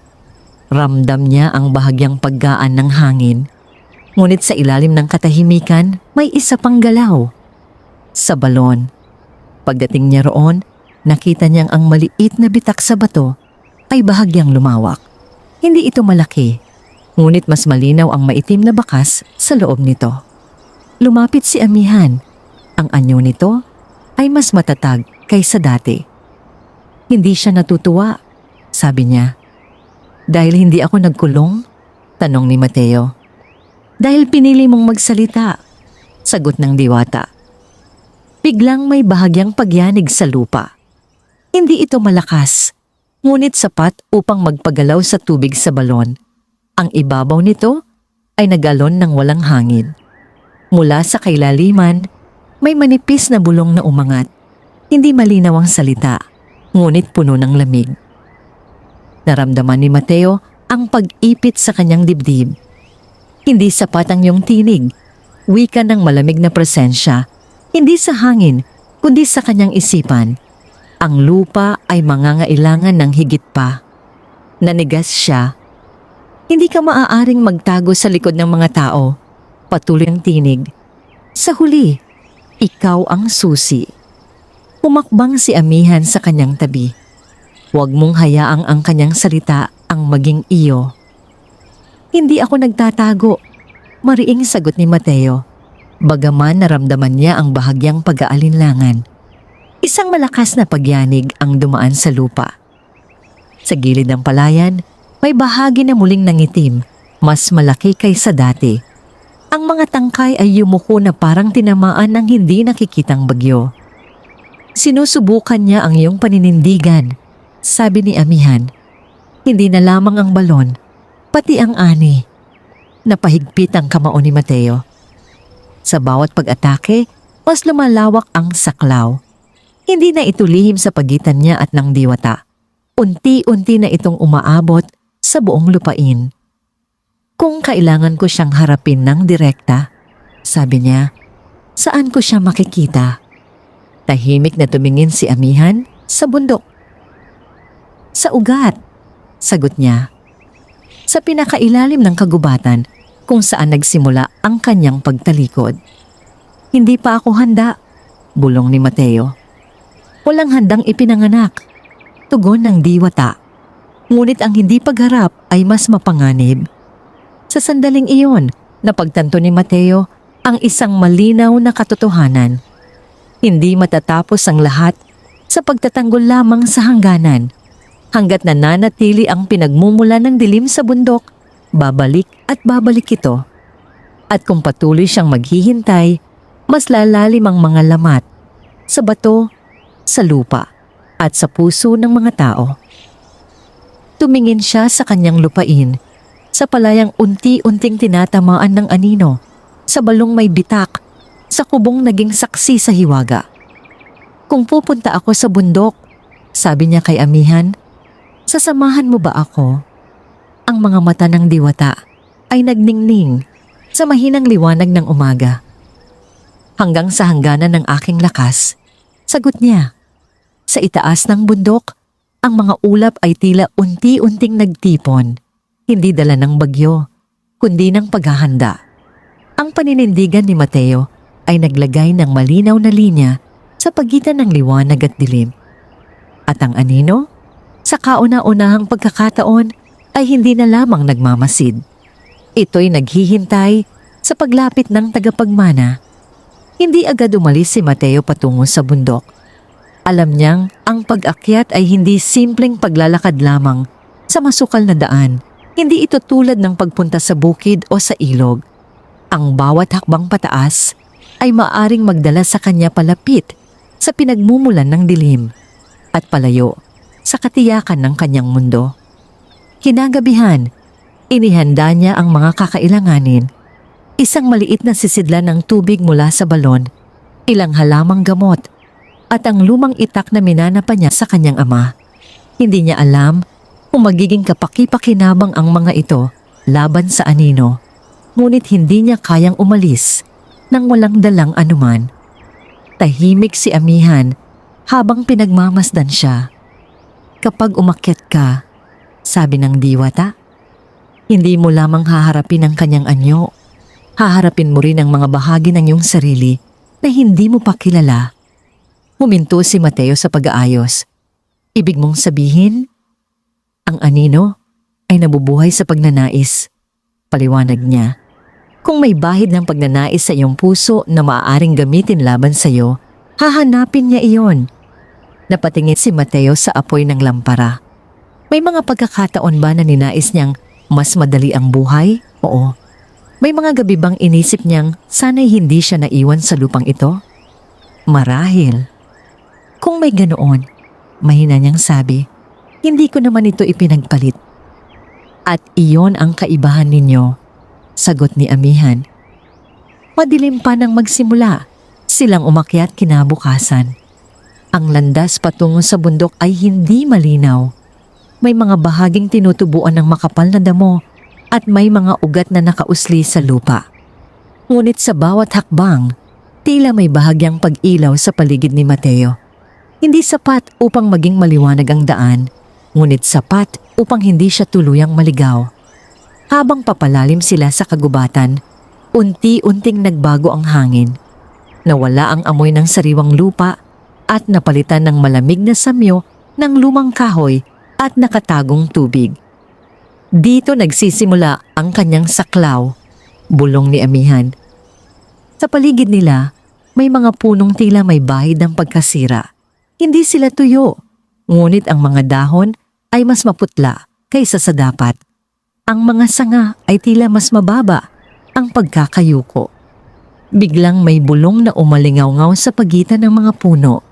Speaker 1: ramdam niya ang bahagyang paggaan ng hangin. Ngunit sa ilalim ng katahimikan, may isa pang galaw. Sa balon. Pagdating niya roon, nakita niyang ang maliit na bitak sa bato ay bahagyang lumawak. Hindi ito malaki, ngunit mas malinaw ang maitim na bakas sa loob nito. Lumapit si Amihan. Ang anyo nito ay mas matatag kaysa dati. Hindi siya natutuwa, sabi niya. Dahil hindi ako nagkulong? Tanong ni Mateo. Dahil pinili mong magsalita, sagot ng diwata. Biglang may bahagyang pagyanig sa lupa. Hindi ito malakas, ngunit sapat upang magpagalaw sa tubig sa balon. Ang ibabaw nito ay nagalon ng walang hangin. Mula sa kailaliman, may manipis na bulong na umangat. Hindi malinaw ang salita, ngunit puno ng lamig. Naramdaman ni Mateo ang pag-ipit sa kanyang dibdib. Hindi sapat ang iyong tinig, wika ng malamig na presensya. Hindi sa hangin, kundi sa kanyang isipan. Ang lupa ay mangangailangan ng higit pa. Nanigas siya. Hindi ka maaaring magtago sa likod ng mga tao. Patuloy ang tinig. Sa huli, ikaw ang susi. Pumakbang si Amihan sa kanyang tabi. Huwag mong hayaang ang kanyang salita ang maging iyo. Hindi ako nagtatago, mariing sagot ni Mateo. Bagaman naramdaman niya ang bahagyang pag-aalinlangan. Isang malakas na pagyanig ang dumaan sa lupa. Sa gilid ng palayan, may bahagi na muling nangitim, mas malaki kaysa dati. Ang mga tangkay ay yumuko na parang tinamaan ng hindi nakikitang bagyo. Sinusubukan niya ang iyong paninindigan, sabi ni Amihan. Hindi na lamang ang balon, pati ang ani. Napahigpit ang kamao ni Mateo. Sa bawat pag-atake, mas lumalawak ang saklaw. Hindi na ito lihim sa pagitan niya at ng diwata. Unti-unti na itong umaabot sa buong lupain. Kung kailangan ko siyang harapin ng direkta, sabi niya, saan ko siya makikita? Tahimik na tumingin si Amihan sa bundok. Sa ugat, sagot niya. Sa pinakailalim ng kagubatan kung saan nagsimula ang kanyang pagtalikod. Hindi pa ako handa, bulong ni Mateo. Walang handang ipinanganak, tugon ng diwata. Ngunit ang hindi pagharap ay mas mapanganib. Sa sandaling iyon, napagtanto ni Mateo ang isang malinaw na katotohanan. Hindi matatapos ang lahat sa pagtatanggol lamang sa hangganan. Hanggat nananatili ang pinagmumula ng dilim sa bundok, babalik at babalik ito. At kung patuloy siyang maghihintay, mas lalalim ang mga lamat sa bato, sa lupa, at sa puso ng mga tao. Tumingin siya sa kanyang lupain, sa palayang unti-unting tinatamaan ng anino, sa balong may bitak, sa kubong naging saksi sa hiwaga. Kung pupunta ako sa bundok, sabi niya kay Amihan, sasamahan mo ba ako? Ang mga mata ng diwata ay nagningning sa mahinang liwanag ng umaga. Hanggang sa hangganan ng aking lakas, sagot niya. Sa itaas ng bundok, ang mga ulap ay tila unti-unting nagtipon, hindi dala ng bagyo, kundi ng paghahanda. Ang paninindigan ni Mateo ay naglagay ng malinaw na linya sa pagitan ng liwanag at dilim. At ang anino, sa kauna-unahang pagkakataon, ay hindi na lamang nagmamasid. Ito'y naghihintay sa paglapit ng tagapagmana. Hindi agad umalis si Mateo patungo sa bundok. Alam niyang ang pag-akyat ay hindi simpleng paglalakad lamang sa masukal na daan. Hindi ito tulad ng pagpunta sa bukid o sa ilog. Ang bawat hakbang pataas ay maaring magdala sa kanya palapit sa pinagmumulan ng dilim at palayo sa katiyakan ng kanyang mundo. Kinagabihan, inihanda niya ang mga kakailanganin. Isang maliit na sisidlan ng tubig mula sa balon, ilang halamang gamot, at ang lumang itak na minana pa niya sa kanyang ama. Hindi niya alam kung magiging kapaki-pakinabang ang mga ito laban sa anino, ngunit hindi niya kayang umalis nang walang dalang anuman. Tahimik si amihan habang pinagmamasdan siya. Kapag umakyat ka, sabi ng diwata, hindi mo lamang haharapin ang kanyang anyo, haharapin mo rin ang mga bahagi ng iyong sarili na hindi mo pa kilala. Huminto si Mateo sa pag-aayos. Ibig mong sabihin, ang anino ay nabubuhay sa pagnanais. Paliwanag niya. Kung may bahid ng pagnanais sa iyong puso na maaaring gamitin laban sa iyo, hahanapin niya iyon. Napatingin si Mateo sa apoy ng lampara. May mga pagkakataon ba na ninais niyang mas madali ang buhay? Oo. May mga gabi bang inisip niyang sana'y hindi siya naiwan sa lupang ito? Marahil. Kung may ganoon, mahina niyang sabi, hindi ko naman ito ipinagpalit. At iyon ang kaibahan ninyo, sagot ni amihan. Madilim pa nang magsimula, silang umakyat kinabukasan. Ang landas patungo sa bundok ay hindi malinaw. May mga bahaging tinutubuan ng makapal na damo at may mga ugat na nakausli sa lupa. Ngunit sa bawat hakbang, tila may bahagyang pag-ilaw sa paligid ni Mateo. Hindi sapat upang maging maliwanag ang daan, ngunit sapat upang hindi siya tuluyang maligaw. Habang papalalim sila sa kagubatan, unti-unting nagbago ang hangin. Nawala ang amoy ng sariwang lupa at napalitan ng malamig na samyo ng lumang kahoy at nakatagong tubig. Dito nagsisimula ang kanyang saklaw, bulong ni amihan. Sa paligid nila, may mga punong tila may bahid ng pagkasira. Hindi sila tuyo, ngunit ang mga dahon ay mas maputla kaysa sa dapat. Ang mga sanga ay tila mas mababa ang pagkakayuko. Biglang may bulong na umalingaw-ngaw sa pagitan ng mga puno.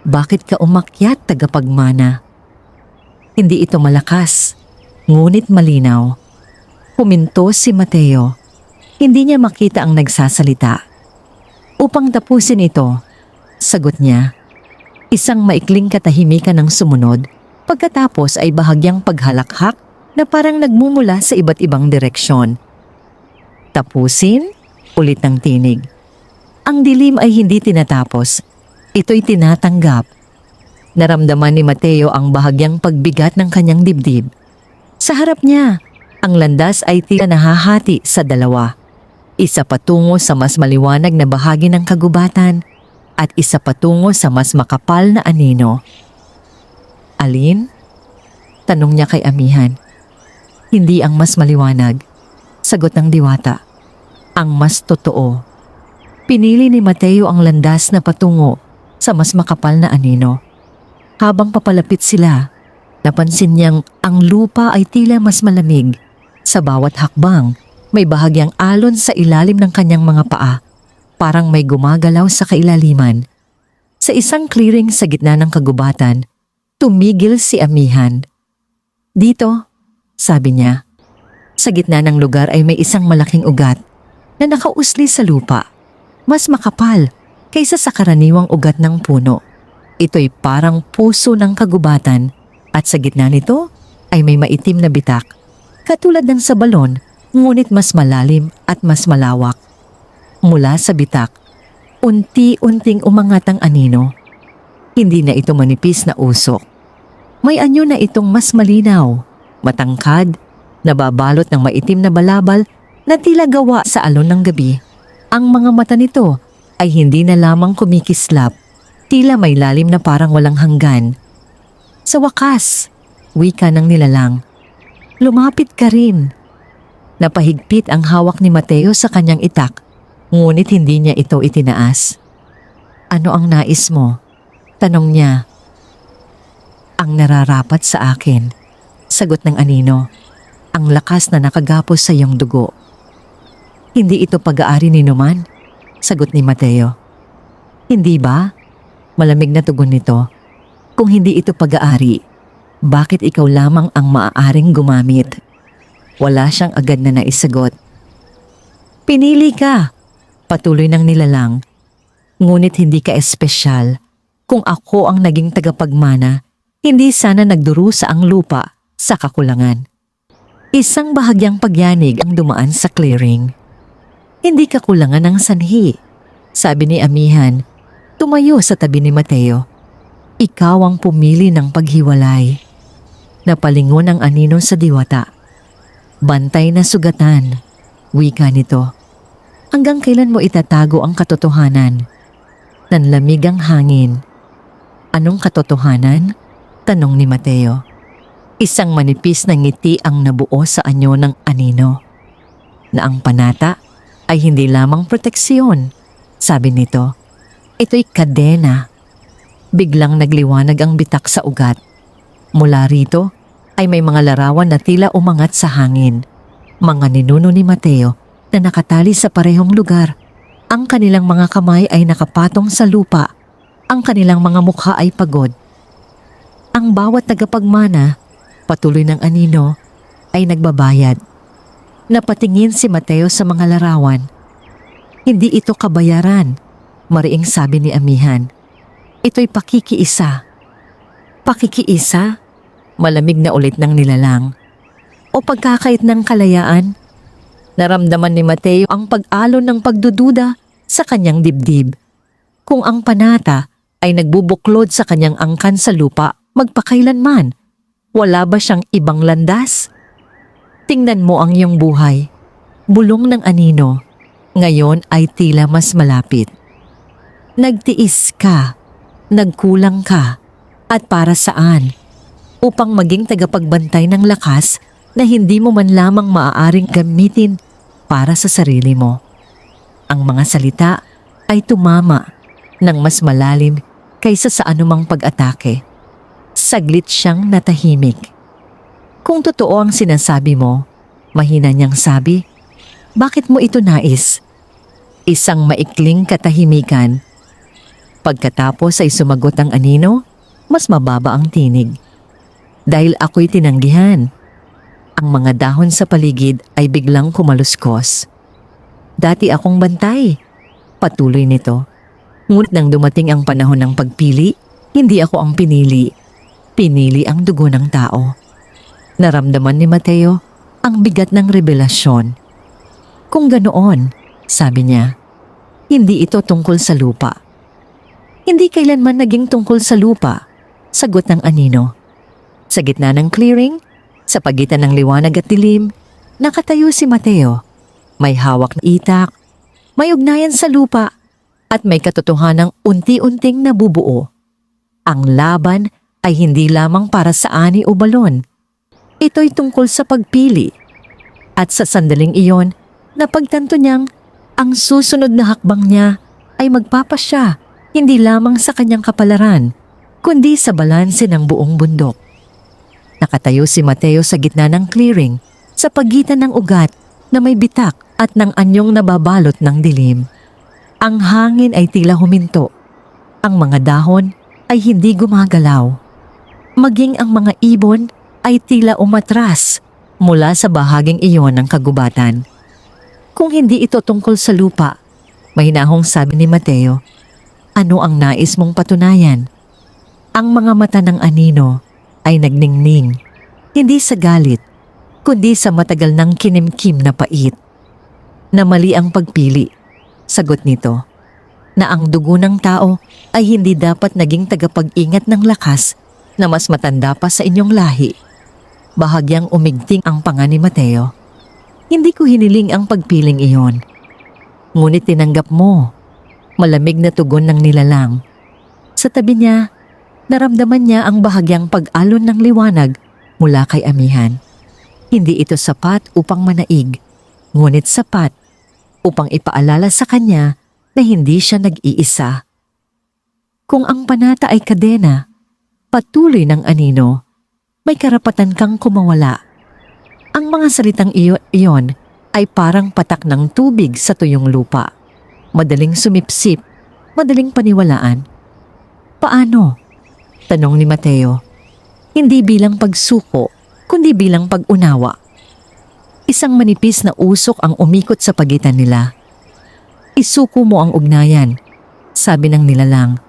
Speaker 1: Bakit ka umakyat, tagapagmana? Hindi ito malakas, ngunit malinaw. Huminto si Mateo. Hindi niya makita ang nagsasalita. Upang tapusin ito, sagot niya, isang maikling katahimikan ang sumunod, pagkatapos ay bahagyang paghalakhak na parang nagmumula sa iba't ibang direksyon. Tapusin? Ulit ng tinig. Ang dilim ay hindi tinatapos. Ito'y tinatanggap. Naramdaman ni Mateo ang bahagyang pagbigat ng kanyang dibdib. Sa harap niya, ang landas ay tila nahahati sa dalawa. Isa patungo sa mas maliwanag na bahagi ng kagubatan at isa patungo sa mas makapal na anino. Alin? Tanong niya kay amihan. Hindi ang mas maliwanag, sagot ng diwata. Ang mas totoo. Pinili ni Mateo ang landas na patungo sa mas makapal na anino. Habang papalapit sila, napansin niyang ang lupa ay tila mas malamig. Sa bawat hakbang, may bahagyang alon sa ilalim ng kanyang mga paa. Parang may gumagalaw sa kailaliman. Sa isang clearing sa gitna ng kagubatan, tumigil si amihan. Dito, sabi niya, sa gitna ng lugar ay may isang malaking ugat na nakausli sa lupa. Mas makapal kaysa sa karaniwang ugat ng puno. Ito'y parang puso ng kagubatan at sa gitna nito ay may maitim na bitak. Katulad ng sa balon, ngunit mas malalim at mas malawak. Mula sa bitak, unti-unting umangat ang anino. Hindi na ito manipis na usok. May anyo na itong mas malinaw, matangkad, nababalot ng maitim na balabal na tila gawa sa alon ng gabi. Ang mga mata nito ay hindi na lamang kumikislap, tila may lalim na parang walang hanggan. Sa wakas, wika ng nilalang, lumapit ka rin. Napahigpit ang hawak ni Mateo sa kanyang itak, ngunit hindi niya ito itinaas. Ano ang nais mo? Tanong niya. Ang nararapat sa akin, sagot ng anino, ang lakas na nakagapos sa iyong dugo. Hindi ito pag-aari ni Numan, sagot ni Mateo. Hindi ba? Malamig na tugon nito. Kung hindi ito pag-aari, bakit ikaw lamang ang maaaring gumamit? Wala siyang agad na naisagot. Pinili ka, patuloy ng nilalang. Ngunit hindi ka espesyal. Kung ako ang naging tagapagmana, hindi sana nagdurusa ang lupa sa kakulangan. Isang bahagyang pagyanig ang dumaan sa clearing. Hindi kakulangan ng sanhi, sabi ni Amihan, tumayo sa tabi ni Mateo. Ikaw ang pumili ng paghiwalay. Napalingon ang anino sa diwata. Bantay na sugatan, wika nito. Hanggang kailan mo itatago ang katotohanan? Nanlamig ang hangin. Anong katotohanan? Tanong ni Mateo. Isang manipis na ngiti ang nabuo sa anyo ng anino. Na ang panata ay hindi lamang proteksyon, sabi nito. Ito'y kadena. Biglang nagliwanag ang bitak sa ugat. Mula rito ay may mga larawan na tila umangat sa hangin. Mga ninuno ni Mateo na nakatali sa parehong lugar. Ang kanilang mga kamay ay nakapatong sa lupa. Ang kanilang mga mukha ay pagod. Ang bawat tagapagmana, patuloy ng anino, ay nagbabayad. Napatingin si Mateo sa mga larawan. Hindi ito kabayaran, mariing sabi ni Amihan. Ito'y pakikiisa. Pakikiisa? Malamig na ulit ng nilalang. O pagkakait ng kalayaan? Naramdaman ni Mateo ang pag-alon ng pagdududa sa kanyang dibdib. Kung ang panata ay nagbubuklod sa kanyang angkan sa lupa magpakailanman, wala ba siyang ibang landas? Tingnan mo ang iyong buhay. Bulong ng anino, ngayon ay tila mas malapit. Nagtiis ka, nagkulang ka, at para saan? Upang maging tagapagbantay ng lakas na hindi mo man lamang maaaring gamitin para sa sarili mo. Ang mga salita ay tumama ng mas malalim kaysa sa anumang pag-atake. Saglit siyang natahimik. Kung totoo ang sinasabi mo, mahina niyang sabi, bakit mo ito nais? Isang maikling katahimikan. Pagkatapos ay sumagot ang anino, mas mababa ang tinig. Dahil ako'y tinanggihan. Ang mga dahon sa paligid ay biglang kumaluskos. Dati akong bantay. Patuloy nito. Ngunit nang dumating ang panahon ng pagpili, hindi ako ang pinili. Pinili ang dugo ng tao. Naramdaman ni Mateo ang bigat ng revelasyon. Kung ganoon, sabi niya, hindi ito tungkol sa lupa. Hindi kailanman naging tungkol sa lupa, sagot ng anino. Sa gitna ng clearing, sa pagitan ng liwanag at dilim, nakatayo si Mateo. May hawak na itak, may ugnayan sa lupa, at may katotohanang unti-unting nabubuo. Ang laban ay hindi lamang para sa ani o balon. Ito'y tungkol sa pagpili. At sa sandaling iyon, napagtanto niyang ang susunod na hakbang niya ay magpapasya hindi lamang sa kanyang kapalaran, kundi sa balanse ng buong bundok. Nakatayo si Mateo sa gitna ng clearing, sa pagitan ng ugat na may bitak at ng anyong nababalot ng dilim. Ang hangin ay tila huminto. Ang mga dahon ay hindi gumagalaw. Maging ang mga ibon ay tila umatras mula sa bahaging iyon ng kagubatan. Kung hindi ito tungkol sa lupa, mahinahong sabi ni Mateo, ano ang nais mong patunayan? Ang mga mata ng anino ay nagningning, hindi sa galit, kundi sa matagal ng kinimkim na pait. Na mali ang pagpili, sagot nito, na ang dugo ng tao ay hindi dapat naging tagapag-ingat ng lakas na mas matanda pa sa inyong lahi. Bahagyang umigting ang panga ni Mateo. Hindi ko hiniling ang pagpiling iyon. Ngunit tinanggap mo. Malamig na tugon ng nilalang. Sa tabi niya, naramdaman niya ang bahagyang pag-alon ng liwanag mula kay Amihan. Hindi ito sapat upang manaig, ngunit sapat upang ipaalala sa kanya na hindi siya nag-iisa. Kung ang panata ay kadena, patuloy ng anino, may karapatan kang kumawala. Ang mga salitang iyon ay parang patak ng tubig sa tuyong lupa. Madaling sumipsip, madaling paniwalaan. Paano? Tanong ni Mateo. Hindi bilang pagsuko, kundi bilang pag-unawa. Isang manipis na usok ang umikot sa pagitan nila. Isuko mo ang ugnayan, sabi ng nilalang.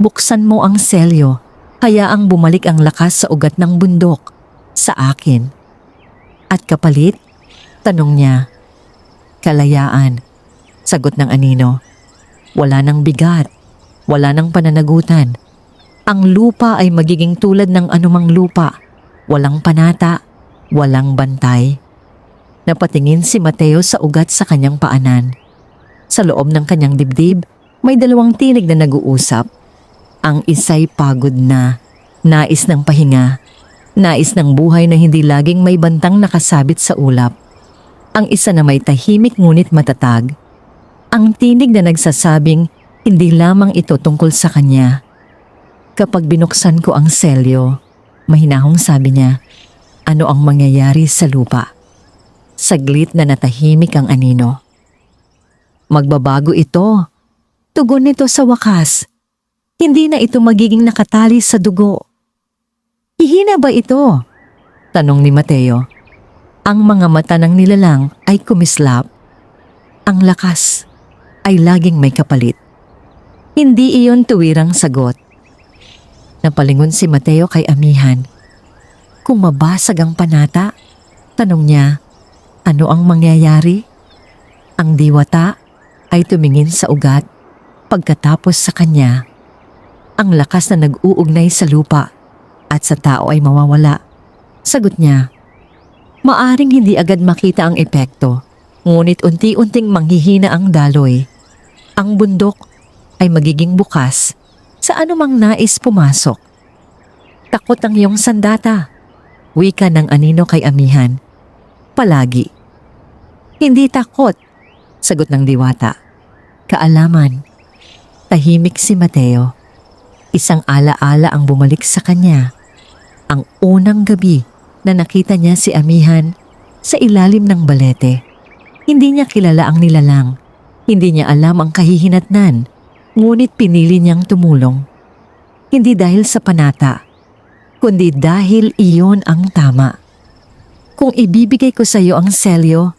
Speaker 1: Buksan mo ang selyo, hayaang bumalik ang lakas sa ugat ng bundok. sa akin. At kapalit? Tanong niya. Kalayaan, sagot ng anino. Wala nang bigat, wala nang pananagutan. Ang lupa ay magiging tulad ng anumang lupa. Walang panata, walang bantay. Napatingin si Mateo sa ugat sa kanyang paanan. Sa loob ng kanyang dibdib, may dalawang tinig na nag-uusap. Ang isa'y pagod na, nais ng pahinga, nais ng buhay na hindi laging may bantang nakasabit sa ulap. Ang isa na may tahimik ngunit matatag. Ang tinig na nagsasabing hindi lamang ito tungkol sa kanya. Kapag binuksan ko ang selyo, mahinahong sabi niya, ano ang mangyayari sa lupa? Saglit na natahimik ang anino. Magbabago ito. Tugon nito sa wakas. Hindi na ito magiging nakatali sa dugo. Hihina ba ito? Tanong ni Mateo. Ang mga mata ng nilalang ay kumislap. Ang lakas ay laging may kapalit. Hindi iyon tuwirang sagot. Napalingon si Mateo kay amihan. Kung mabasag ang panata, tanong niya, ano ang mangyayari? Ang diwata ay tumingin sa ugat pagkatapos sa kanya. Ang lakas na nag-uugnay sa lupa at sa tao ay mawawala. Sagot niya, maaring hindi agad makita ang epekto, ngunit unti-unting manghihina ang daloy. Ang bundok ay magiging bukas sa anumang nais pumasok. Takot ang iyong sandata, wika ng anino kay amihan. Palagi. Hindi takot, sagot ng diwata. Kaalaman. Tahimik si Mateo. Isang alaala ang bumalik sa kanya. Ang unang gabi na nakita niya si amihan sa ilalim ng balete. Hindi niya kilala ang nilalang. Hindi niya alam ang kahihinatnan, ngunit pinili niyang tumulong. Hindi dahil sa panata, kundi dahil iyon ang tama. Kung ibibigay ko sa iyo ang selyo,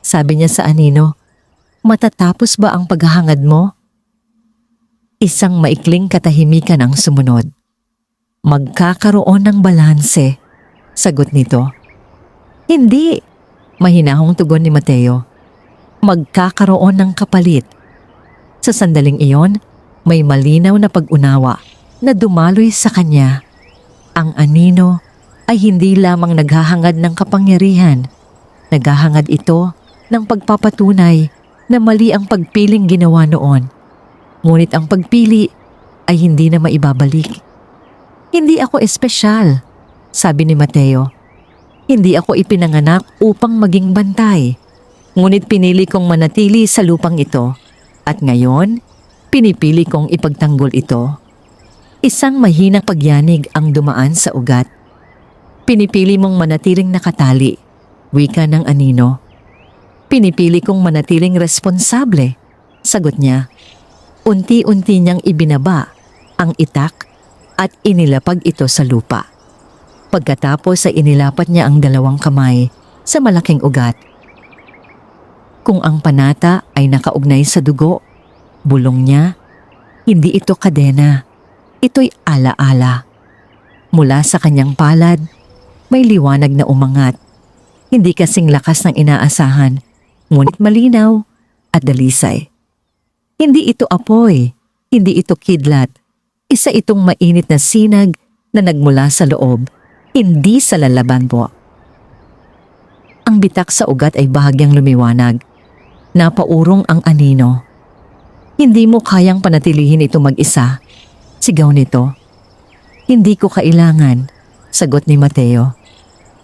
Speaker 1: sabi niya sa anino, matatapos ba ang paghahangad mo? Isang maikling katahimikan ang sumunod. Magkakaroon ng balanse, sagot nito. Hindi, mahinahong tugon ni Mateo. Magkakaroon ng kapalit. Sa sandaling iyon, may malinaw na pag-unawa na dumaloy sa kanya. Ang anino ay hindi lamang naghahangad ng kapangyarihan. Naghahangad ito ng pagpapatunay na mali ang pagpiling ginawa noon. Ngunit ang pagpili ay hindi na maibabalik. Hindi ako espesyal, sabi ni Mateo. Hindi ako ipinanganak upang maging bantay. Ngunit pinili kong manatili sa lupang ito. At ngayon, pinipili kong ipagtanggol ito. Isang mahinang pagyanig ang dumaan sa ugat. Pinipili mong manatiling nakatali, wika ng anino. Pinipili kong manatiling responsable, sagot niya. Unti-unti niyang ibinaba ang itak at inilapag ito sa lupa. Pagkatapos ay inilapat niya ang dalawang kamay sa malaking ugat. Kung ang panata ay nakaugnay sa dugo, bulong niya, hindi ito kadena, ito'y alaala. Mula sa kanyang palad, may liwanag na umangat. Hindi kasing lakas ng inaasahan, ngunit malinaw at dalisay. Hindi ito apoy, hindi ito kidlat. Isa itong mainit na sinag na nagmula sa loob, hindi sa lalaban po. Ang bitak sa ugat ay bahagyang lumiwanag. Napaurong ang anino. Hindi mo kayang panatilihin ito mag-isa, sigaw nito. Hindi ko kailangan, sagot ni Mateo.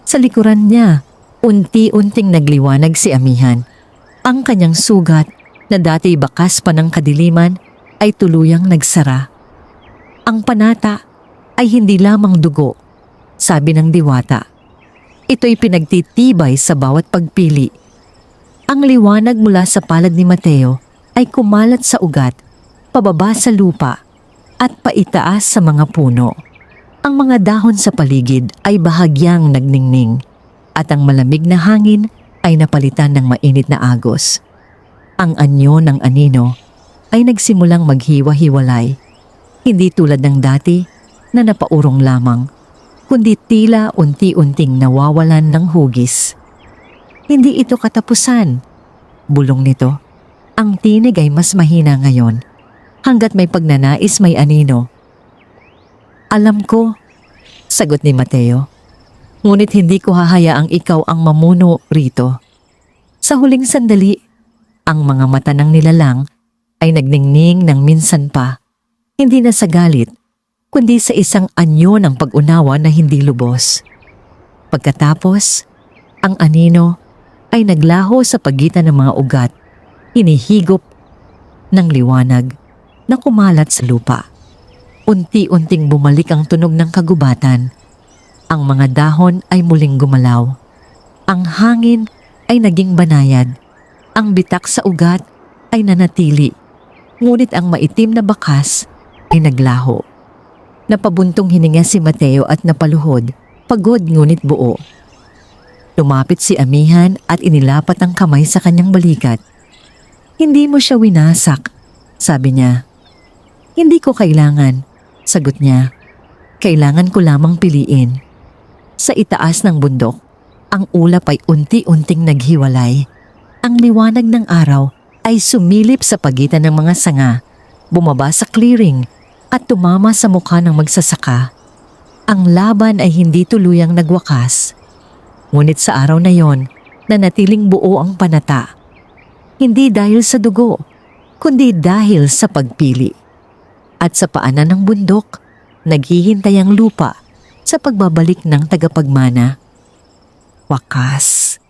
Speaker 1: Sa likuran niya, unti-unting nagliwanag si amihan. Ang kanyang sugat na dati bakas pa ng kadiliman ay tuluyang nagsara. Ang panata ay hindi lamang dugo, sabi ng diwata. Ito'y pinagtitibay sa bawat pagpili. Ang liwanag mula sa palad ni Mateo ay kumalat sa ugat, pababa sa lupa at paitaas sa mga puno. Ang mga dahon sa paligid ay bahagyang nagningning at ang malamig na hangin ay napalitan ng mainit na agos. Ang anyo ng anino ay nagsimulang maghiwa-hiwalay, hindi tulad ng dati na napaurong lamang, kundi tila unti-unting nawawalan ng hugis. Hindi ito katapusan. Bulong nito, ang tinig ay mas mahina ngayon hanggat may pagnanais may anino. Alam ko, sagot ni Mateo. Ngunit hindi ko hahayaang ikaw ang mamuno rito. Sa huling sandali, ang mga mata ng nilalang ay nagningning ng minsan pa, hindi na sa galit, kundi sa isang anyo ng pag-unawa na hindi lubos. Pagkatapos, ang anino ay naglaho sa pagitan ng mga ugat, hinihigop ng liwanag na kumalat sa lupa. Unti-unting bumalik ang tunog ng kagubatan. Ang mga dahon ay muling gumalaw. Ang hangin ay naging banayad. Ang bitak sa ugat ay nanatili. Ngunit ang maitim na bakas ay naglaho. Napabuntong hininga si Mateo at napaluhod, pagod ngunit buo. Lumapit si Amihan at inilapat ang kamay sa kanyang balikat. Hindi mo siya winasak, sabi niya. Hindi ko kailangan, sagot niya. Kailangan ko lamang piliin. Sa itaas ng bundok, ang ulap ay unti-unting naghiwalay. Ang liwanag ng araw ay sumilip sa pagitan ng mga sanga, bumaba sa clearing at tumama sa mukha ng magsasaka. Ang laban ay hindi tuluyang nagwakas. Ngunit sa araw na yon, nanatiling buo ang panata. Hindi dahil sa dugo, kundi dahil sa pagpili. At sa paanan ng bundok, naghihintay ang lupa sa pagbabalik ng tagapagmana. Wakas.